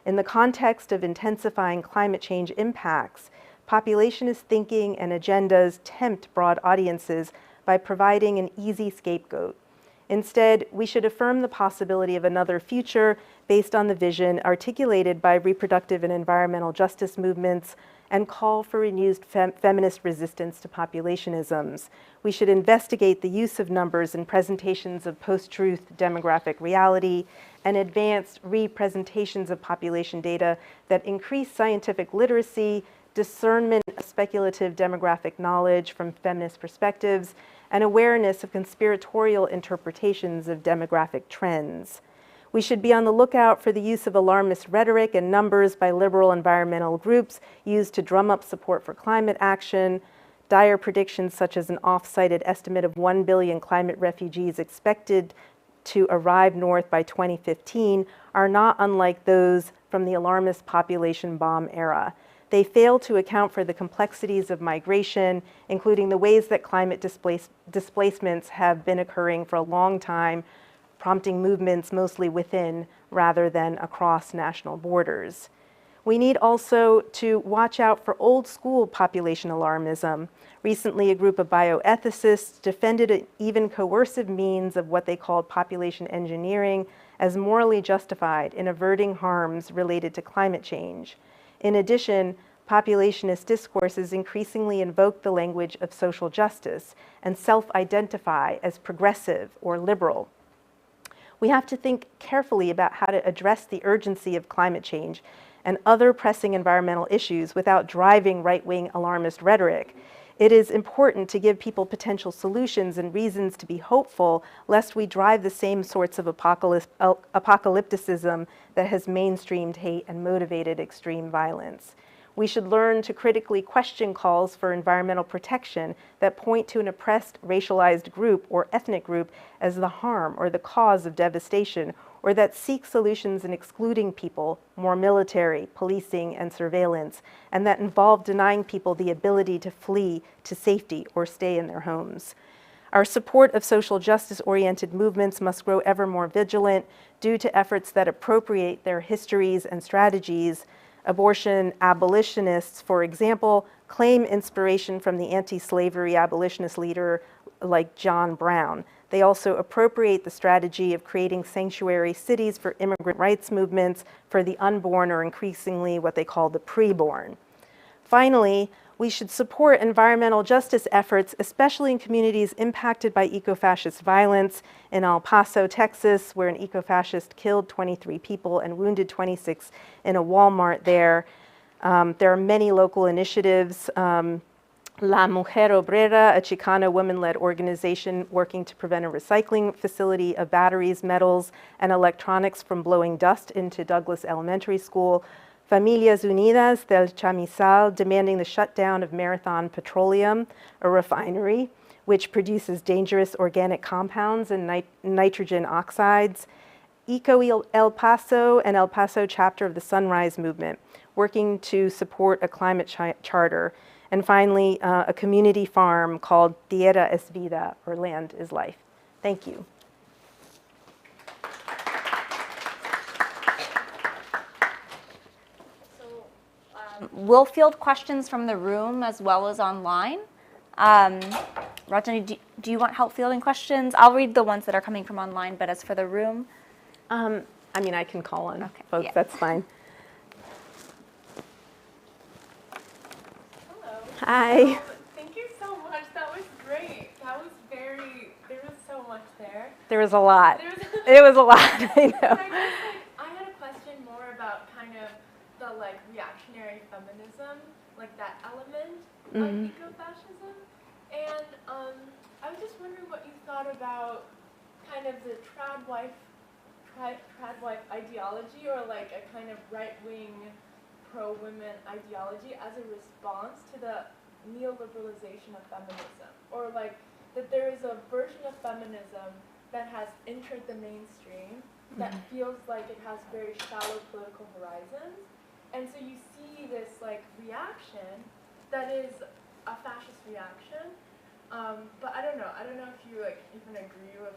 In the context of intensifying climate change impacts, populationist thinking and agendas tempt broad audiences by providing an easy scapegoat. Instead, we should affirm the possibility of another future based on the vision articulated by reproductive and environmental justice movements and call for renewed feminist resistance to populationisms. We should investigate the use of numbers in presentations of post-truth demographic reality and advanced representations of population data that increase scientific literacy, discernment of speculative demographic knowledge from feminist perspectives, and awareness of conspiratorial interpretations of demographic trends. We should be on the lookout for the use of alarmist rhetoric and numbers by liberal environmental groups used to drum up support for climate action. Dire predictions such as an off-cited estimate of 1 billion climate refugees expected to arrive north by 2015 are not unlike those from the alarmist population bomb era. They fail to account for the complexities of migration, including the ways that climate displacements have been occurring for a long time, prompting movements mostly within rather than across national borders. We need also to watch out for old school population alarmism. Recently, a group of bioethicists defended an even coercive means of what they called population engineering as morally justified in averting harms related to climate change. In addition, populationist discourses increasingly invoke the language of social justice and self-identify as progressive or liberal. We have to think carefully about how to address the urgency of climate change and other pressing environmental issues without driving right-wing alarmist rhetoric. It is important to give people potential solutions and reasons to be hopeful, lest we drive the same sorts of apocalypticism that has mainstreamed hate and motivated extreme violence. We should learn to critically question calls for environmental protection that point to an oppressed, racialized group or ethnic group as the harm or the cause of devastation, or that seek solutions in excluding people, more military, policing, and surveillance, and that involve denying people the ability to flee to safety or stay in their homes. Our support of social justice-oriented movements must grow ever more vigilant due to efforts that appropriate their histories and strategies. Abortion abolitionists, for example, claim inspiration from the anti-slavery abolitionist leader like John Brown. They also appropriate the strategy of creating sanctuary cities for immigrant rights movements for the unborn, or increasingly what they call the preborn. Finally, we should support environmental justice efforts, especially in communities impacted by eco-fascist violence. In El Paso, Texas, where an eco-fascist killed 23 people and wounded 26 in a Walmart there. There are many local initiatives. La Mujer Obrera, a Chicana women-led organization working to prevent a recycling facility of batteries, metals, and electronics from blowing dust into Douglas Elementary School. Familias Unidas del Chamizal demanding the shutdown of Marathon Petroleum, a refinery which produces dangerous organic compounds and nitrogen oxides. Eco El Paso and El Paso chapter of the Sunrise Movement, working to support a climate charter. And finally, a community farm called Tierra es Vida, or Land is Life. Thank you. We'll field questions from the room as well as online. Rajani, do you want help fielding questions? I'll read the ones that are coming from online, but as for the room? I mean, I can call on folks, yeah. That's fine. Hello. Hi. Thank you so much. That was great. There was so much there. There was a lot. There was It was a lot, I know. I had a question more about kind of the reactionary feminism, that element of ecofascism. And I was just wondering what you thought about kind of the trad wife ideology, or a kind of right-wing pro-women ideology as a response to the neoliberalization of feminism, or that there is a version of feminism that has entered the mainstream that feels like it has very shallow political horizons, and so you see this reaction that is a fascist reaction, but I don't know if you even agree with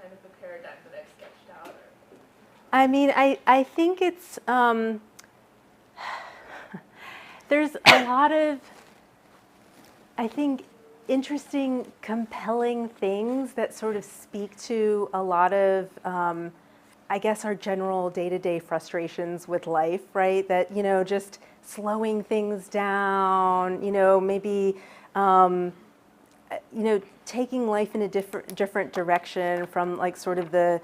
kind of the paradigm that I've sketched out. I mean, I think it's, there's a lot of, I think, interesting, compelling things that sort of speak to a lot of, I guess, our general day-to-day frustrations with life, right? That, just slowing things down, maybe, taking life in a different direction from sort of the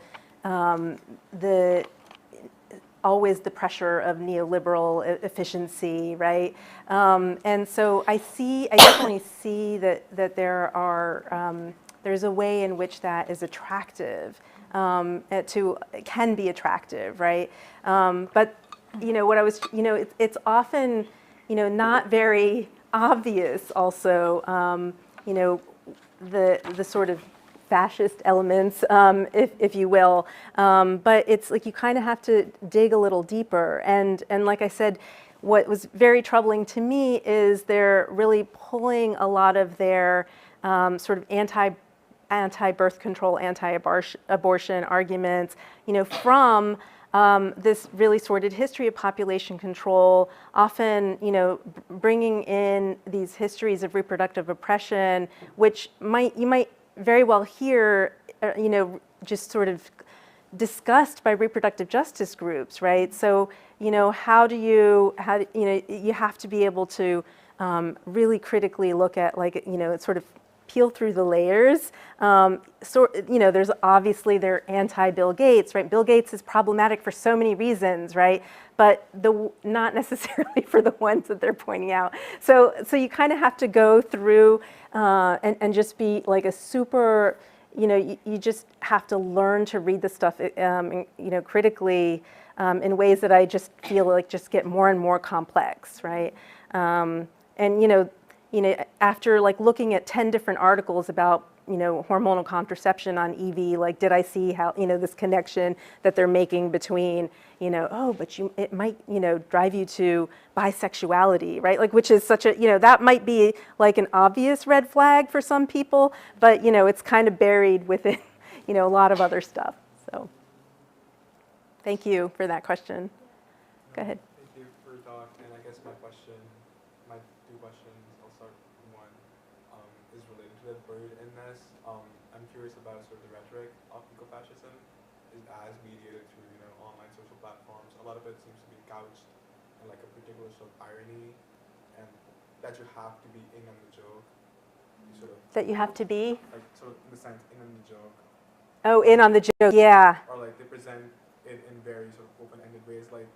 always the pressure of neoliberal efficiency, right? And so I definitely see that there's a way in which that is attractive, can be attractive, right? But it's often not very obvious also, the sort of fascist elements, if you will, but it's you kind of have to dig a little deeper. And like I said, what was very troubling to me is they're really pulling a lot of their sort of anti-birth control, anti-abortion arguments, from this really sordid history of population control, often, bringing in these histories of reproductive oppression, which you might very well hear, just sort of discussed by reproductive justice groups, right? So, you have to be able to really critically look at, sort of peel through the layers. There's obviously they're anti-Bill Gates, right? Bill Gates is problematic for so many reasons, right? But not necessarily for the ones that they're pointing out. So you kind of have to go through and just be a super, you just have to learn to read the stuff, critically in ways that I just feel just get more and more complex, right? And after looking at 10 different articles about hormonal contraception on EV, did I see how this connection that they're making between but it might drive you to bisexuality, right? Which is such a that might be an obvious red flag for some people, but it's kind of buried within a lot of other stuff. So thank you for that question. Go ahead. Thank you for your talk, and I guess my two questions, I'll start with one, is related to the birdness. I'm curious about sort of the rhetoric of ecofascism as mediated through online social platforms. A lot of it seems to be couched in a particular sort of irony, and that you have to be in on the joke. That you have to be? Sort of in the sense, in on the joke. Oh, in on the joke, yeah. Or they present it in very sort of open-ended ways. When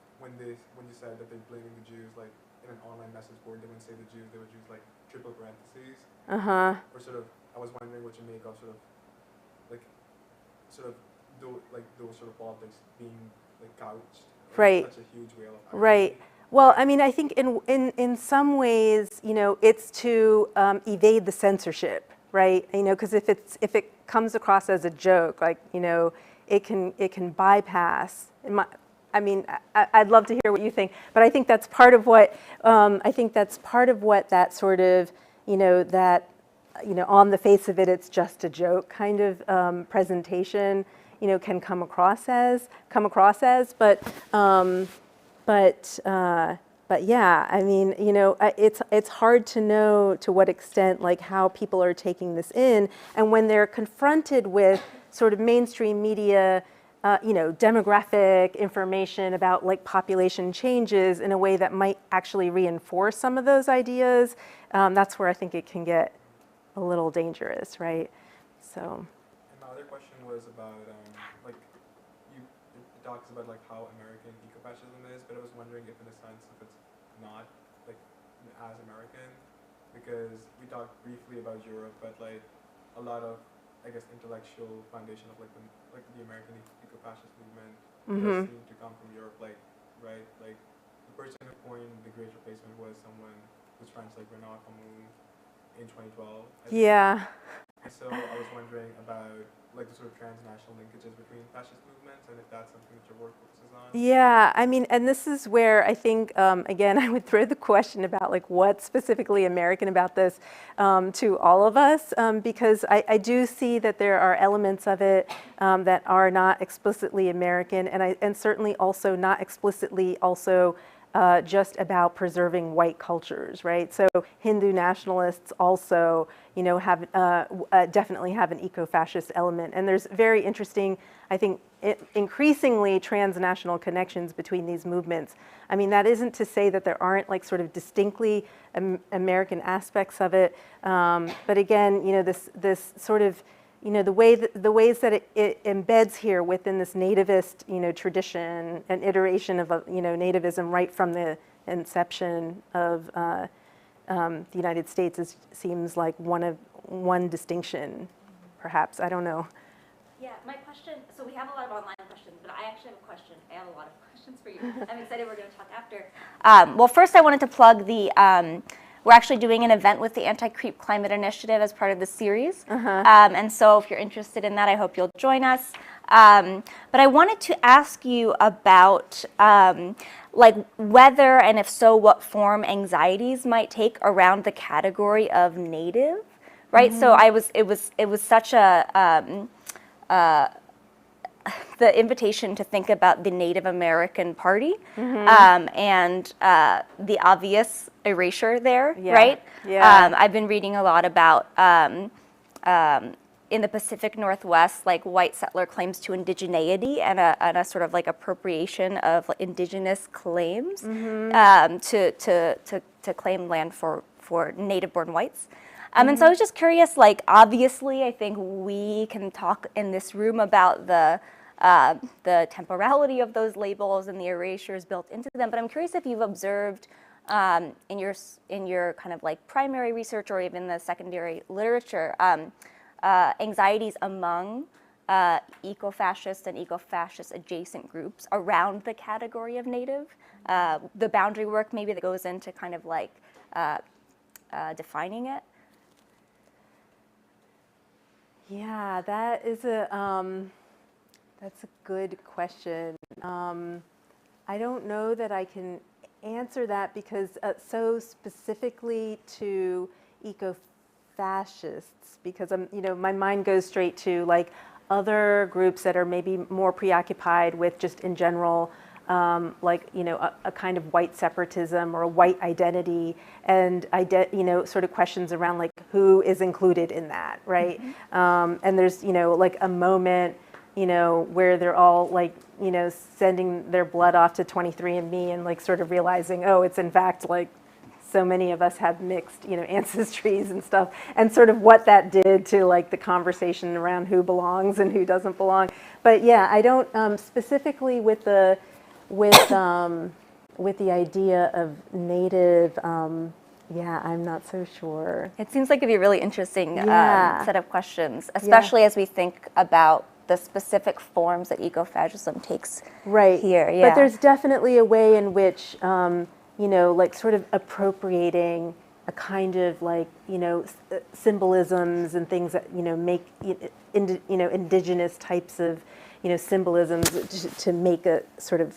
you said that they're blaming the Jews, in an online message board, they wouldn't say the Jews, they would use triple parentheses. Or sort of, I was wondering what you make of sort of those sort of politics being couched Right. Such a huge whale of Right. irony. Well, I mean, I think in some ways, you know, it's to evade the censorship, right? You know, because if it comes across as a joke, like, you know, it can bypass. I mean, I'd love to hear what you think, but I think that's part of what that sort of, you know, on the face of it, it's just a joke kind of presentation, you know, can come across as, but yeah, I mean, you know, it's hard to know to what extent, like, how people are taking this in, and when they're confronted with sort of mainstream media, you know, demographic information about like population changes in a way that might actually reinforce some of those ideas, that's where I think it can get a little dangerous, right? So. And my other question was about, like, it talks about like how American ecofascism is, but I was wondering if in a sense if it's not like as American, because we talked briefly about Europe, but like a lot of, I guess, intellectual foundation of like the American ecofascist movement does seem to come from Europe, like, right? Like the person who coined the Great Replacement was someone who's French, like Renaud Camus in 2012. Yeah. And so I was wondering about like the sort of transnational linkages between fascist movements, and if that's something that your work focuses on. Yeah, I mean, and this is where I think, again, I would throw the question about like what's specifically American about this to all of us, because I do see that there are elements of it that are not explicitly American, and certainly also not explicitly also just about preserving white cultures, right? So Hindu nationalists also, you know, have definitely have an eco-fascist element, and there's very interesting, I think, increasingly transnational connections between these movements. I mean, that isn't to say that there aren't like sort of distinctly American aspects of it, but again, you know, this sort of, you know, the ways that it embeds here within this nativist, you know, tradition, an iteration of, you know, nativism right from the inception of the United States seems like one distinction, perhaps. I don't know. Yeah, my question, so we have a lot of online questions, but I actually have a question. I have a lot of questions for you. I'm excited we're going to talk after. Well, first I wanted to plug the, we're actually doing an event with the Anti-Creep Climate Initiative as part of the series. And so if you're interested in that, I hope you'll join us. But I wanted to ask you about like whether, and if so, what form anxieties might take around the category of native, right? So it was such a, the invitation to think about the Native American Party and the obvious erasure there, right? Yeah. I've been reading a lot about in the Pacific Northwest, like white settler claims to indigeneity and a sort of like appropriation of indigenous claims to claim land for native-born whites. And so I was just curious, like, obviously, I think we can talk in this room about the temporality of those labels and the erasures built into them, but I'm curious if you've observed in your kind of like primary research or even the secondary literature, anxieties among eco-fascist and eco-fascist adjacent groups around the category of native, the boundary work maybe that goes into kind of like defining it. Yeah, that's a good question. I don't know that I can answer that because so specifically to eco-fascists, because you know, my mind goes straight to like other groups that are maybe more preoccupied with just in general, like, you know, a kind of white separatism or a white identity, and you know, sort of questions around like who is included in that, right? And there's, you know, like a moment, you know, where they're all like, you know, sending their blood off to 23andMe and like sort of realizing, oh, it's in fact like so many of us have mixed, you know, ancestries and stuff, and sort of what that did to like the conversation around who belongs and who doesn't belong. But yeah, I don't specifically with the idea of native. Yeah, I'm not so sure. It seems like it'd be a really interesting set of questions, especially as we think about the specific forms that ecofascism takes Right. here. Yeah. But there's definitely a way in which, you know, like sort of appropriating a kind of like, you know, symbolisms and things that, you know, make, you know, indigenous types of, you know, symbolisms to make a sort of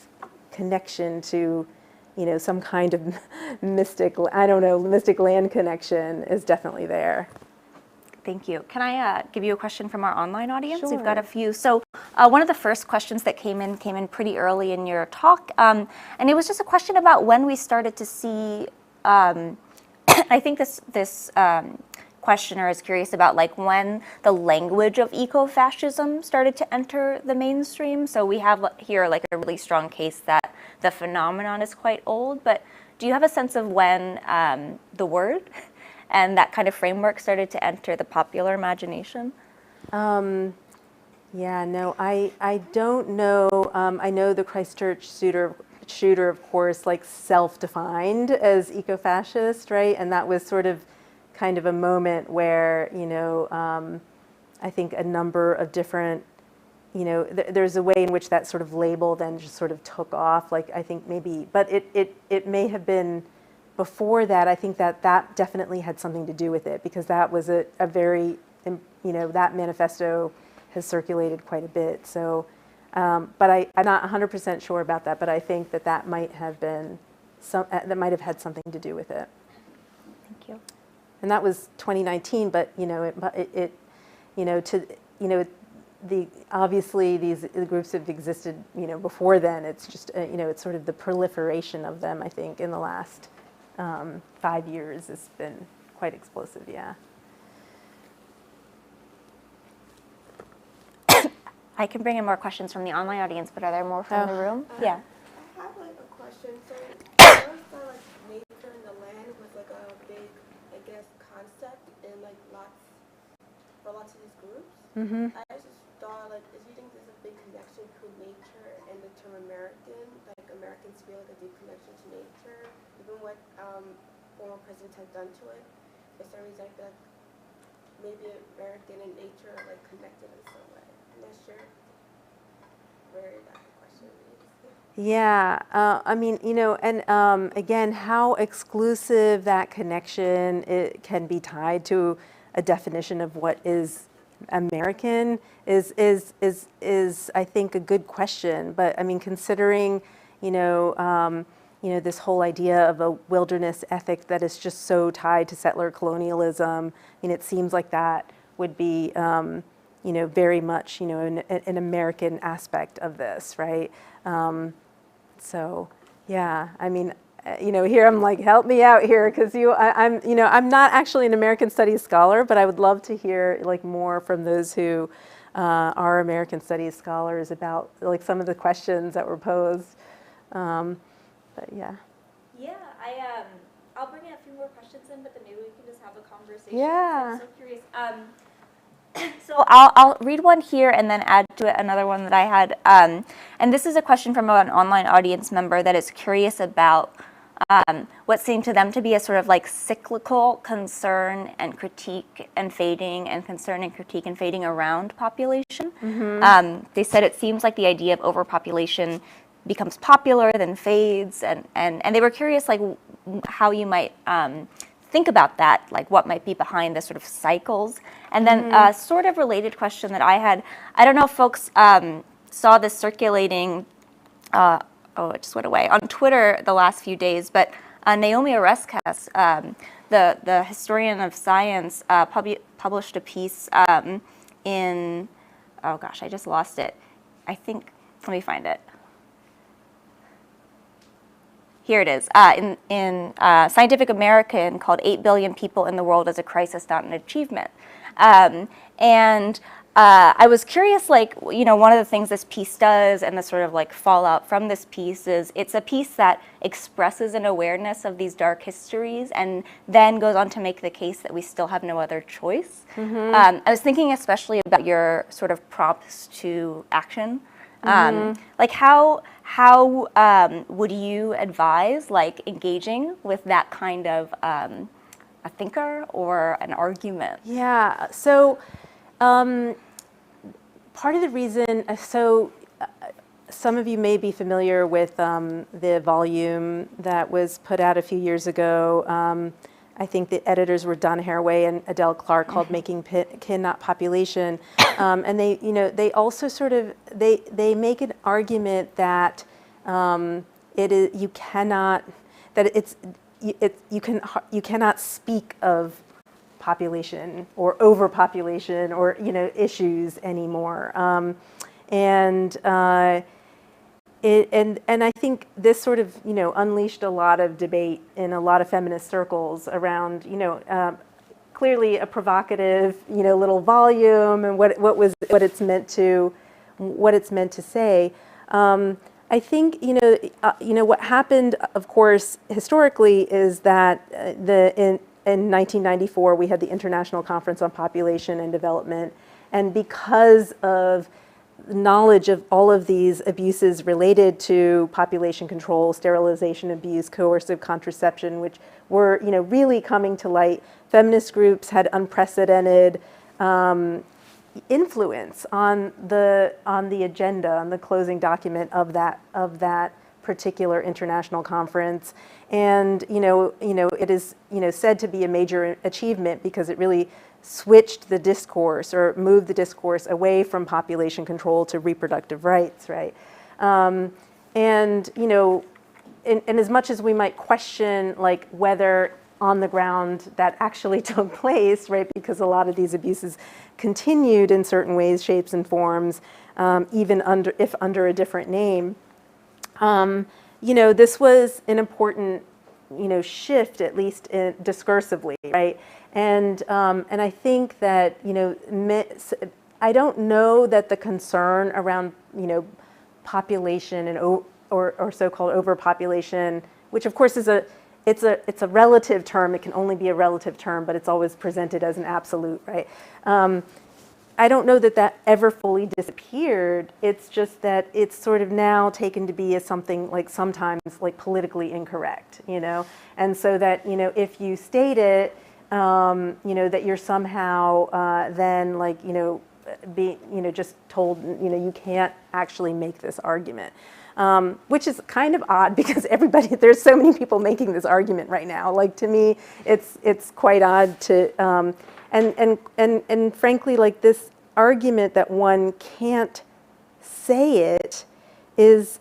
connection to, you know, some kind of mystic, I don't know, mystic land connection is definitely there. Thank you. Can I give you a question from our online audience? Sure. We've got a few. So one of the first questions that came in pretty early in your talk, and it was just a question about when we started to see. I think this questioner is curious about like when the language of ecofascism started to enter the mainstream. So we have here like a really strong case that the phenomenon is quite old. But do you have a sense of when the word and that kind of framework started to enter the popular imagination? Yeah, no, I don't know. I know the Christchurch shooter, of course, like self-defined as eco-fascist, right? And that was sort of kind of a moment where, you know, I think a number of different, you know, there's a way in which that sort of label then just sort of took off. Like I think maybe, but it may have been before that. I think that definitely had something to do with it, because that was a very, you know, that manifesto has circulated quite a bit. So, but I'm not 100% sure about that, but I think that might have been that might have had something to do with it. Thank you. And that was 2019, but you know, it you know, obviously these groups have existed, you know, before then. It's just you know, it's sort of the proliferation of them, I think, in the last 5 years has been quite explosive. Yeah. I can bring in more questions from the online audience, but are there more from the room? Yeah. I have like a question. So I always thought like nature and the land was like a big, I guess, concept in like for lots of these groups. Mm-hmm. I just thought like, do you think there's a big connection between nature and the term American? Like Americans feel like a deep connection to nature, even what former presidents have done to it. For some reason, I feel like maybe American and nature are like connected in some way. I'm not sure where that question is. Yeah, I mean, you know, and again, how exclusive that connection it can be tied to a definition of what is American is I think a good question. But I mean, considering, you know, this whole idea of a wilderness ethic that is just so tied to settler colonialism, I mean, it seems like that would be, you know, very much, you know, an American aspect of this, right? So, yeah, I mean, you know, here I'm like, help me out here, because I'm, you know, I'm not actually an American Studies scholar, but I would love to hear like more from those who are American Studies scholars about like some of the questions that were posed. But yeah. Yeah, I'll bring in a few more questions in, but then maybe we can just have a conversation. Yeah. I'm so curious. So I'll read one here and then add to it another one that I had. And this is a question from an online audience member that is curious about what seemed to them to be a sort of like cyclical concern and critique and fading, and concern and critique and fading around population. Mm-hmm. They said it seems like the idea of overpopulation becomes popular, then fades, and they were curious like how you might think about that, like what might be behind the sort of cycles. And then a sort of related question that I had, I don't know if folks saw this circulating, it just went away, on Twitter the last few days, but Naomi Oreskes, the historian of science, published a piece in, oh gosh, I just lost it. I think, let me find it. Here it is, in Scientific American, called 8 Billion People in the World as a Crisis, Not an Achievement. And I was curious, like, you know, one of the things this piece does and the sort of like fallout from this piece is it's a piece that expresses an awareness of these dark histories and then goes on to make the case that we still have no other choice. Mm-hmm. I was thinking especially about your sort of prompts to action. Like how would you advise like engaging with that kind of a thinker or an argument? Yeah, so part of the reason, some of you may be familiar with the volume that was put out a few years ago. I think the editors were Donna Haraway and Adele Clark, called "Making Kin Not Population," and they also sort of they make an argument that you cannot speak of population or overpopulation or issues anymore, and I think this sort of unleashed a lot of debate in a lot of feminist circles around clearly a provocative little volume and what it's meant to say. I think what happened, of course, historically, is that in 1994 we had the International Conference on Population and Development, and because of knowledge of all of these abuses related to population control, sterilization abuse, coercive contraception, which were really coming to light, feminist groups had unprecedented influence on the agenda, on the closing document of that particular international conference, and it is said to be a major achievement because it really switched the discourse or moved the discourse away from population control to reproductive rights, right? And as much as we might question like whether on the ground that actually took place, right? Because a lot of these abuses continued in certain ways, shapes, and forms, even under a different name. This was an important shift, at least discursively, right? And I think that I don't know that the concern around population and or so-called overpopulation, which of course is it's a relative term. It can only be a relative term, but it's always presented as an absolute, right? I don't know that ever fully disappeared. It's just that it's sort of now taken to be as something like sometimes like politically incorrect, and so that if you state it, that you're somehow then like just told you can't actually make this argument, which is kind of odd because there's so many people making this argument right now. Like to me, it's quite odd to. And frankly, like this argument that one can't say it is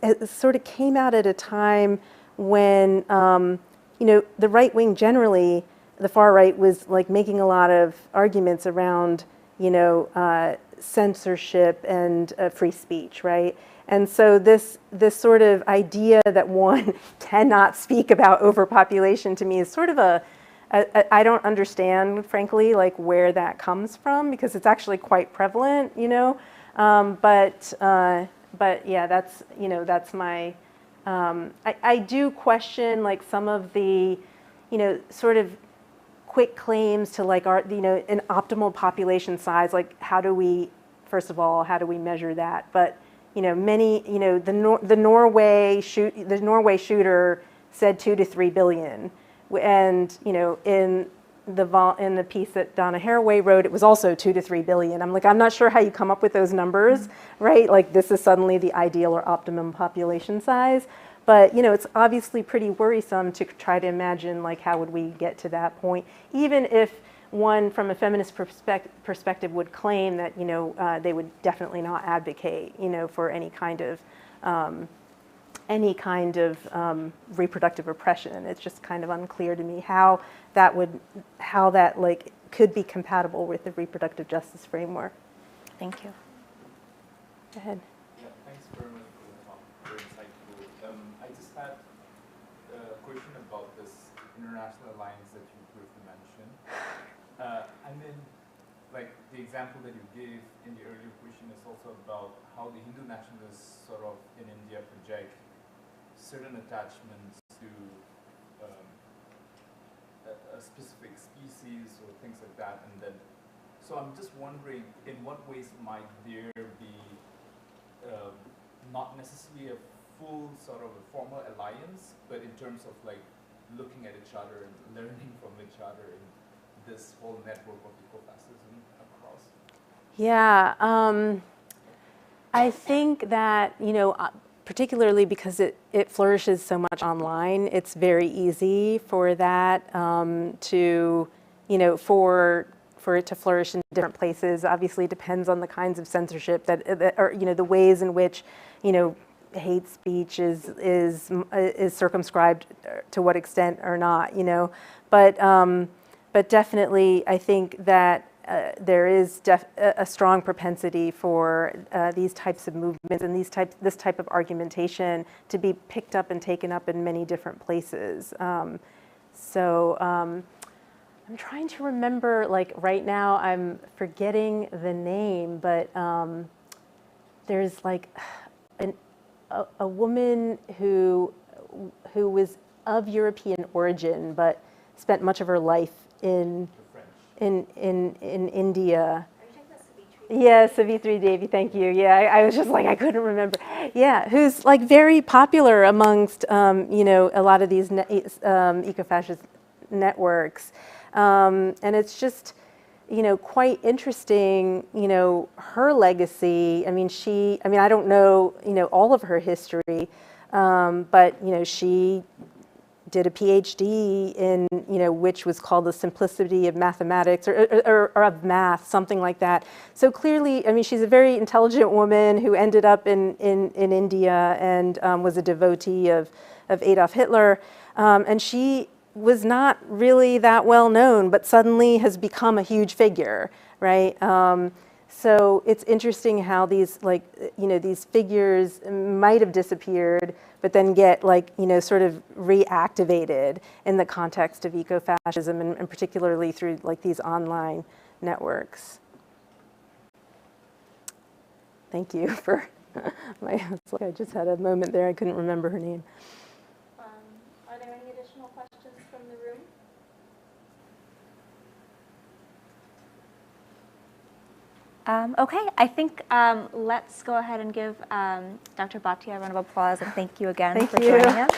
it sort of came out at a time when the right wing generally, the far right, was like making a lot of arguments around censorship and free speech, right? And so this sort of idea that one cannot speak about overpopulation to me is sort of I don't understand, frankly, like where that comes from, because it's actually quite prevalent, but yeah, that's my, I do question like some of the, sort of quick claims to like an optimal population size, like first of all, how do we measure that? But, many, the Norway shooter said 2 to 3 billion. And in the piece that Donna Haraway wrote, it was also 2 to 3 billion. I'm like, I'm not sure how you come up with those numbers, right? Like this is suddenly the ideal or optimum population size. But it's obviously pretty worrisome to try to imagine like how would we get to that point, even if one from a feminist perspective would claim that they would definitely not advocate for any kind of reproductive oppression. It's just kind of unclear to me how that like could be compatible with the reproductive justice framework. Thank you. Go ahead. Yeah, thanks very much for the talk. Very insightful. I just had a question about this international alliance that you briefly mentioned. Like the example that you gave in the earlier question is also about how the Hindu nationalists sort of in India project certain attachments to a specific species or things like that, and then so I'm just wondering in what ways might there be not necessarily a full sort of a formal alliance, but in terms of like looking at each other and learning from each other in this whole network of ecofascism across. Yeah, I think that, particularly because it flourishes so much online, it's very easy for that to, for it to flourish in different places. Obviously, it depends on the kinds of censorship that or the ways in which, hate speech is circumscribed to what extent or not, but definitely, I think that there is a strong propensity for these types of movements and this type of argumentation to be picked up and taken up in many different places. I'm trying to remember, like right now, I'm forgetting the name, but there's like a woman who was of European origin, but spent much of her life in India. Yeah, Savitri Devi, thank you. Yeah, I was just like, I couldn't remember. Yeah, who's like very popular amongst, a lot of these eco-fascist networks. And it's just, quite interesting, her legacy. I mean, I don't know, all of her history, but, she did a PhD in, which was called The Simplicity of Mathematics or of Math, something like that. So clearly, I mean, she's a very intelligent woman who ended up in India and was a devotee of Adolf Hitler. And she was not really that well known, but suddenly has become a huge figure, right? So it's interesting how these, these figures might have disappeared, but then get, sort of reactivated in the context of ecofascism, and particularly through, these online networks. Thank you for I just had a moment there, I couldn't remember her name. Are there any additional questions from the room? Okay, I think let's go ahead and give Dr. Bhatia a round of applause, and thank you again for joining us.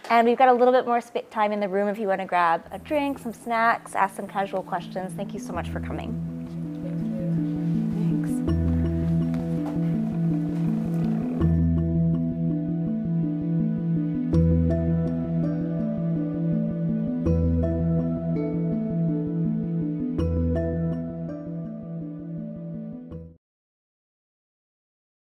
And we've got a little bit more time in the room if you want to grab a drink, some snacks, ask some casual questions. Thank you so much for coming.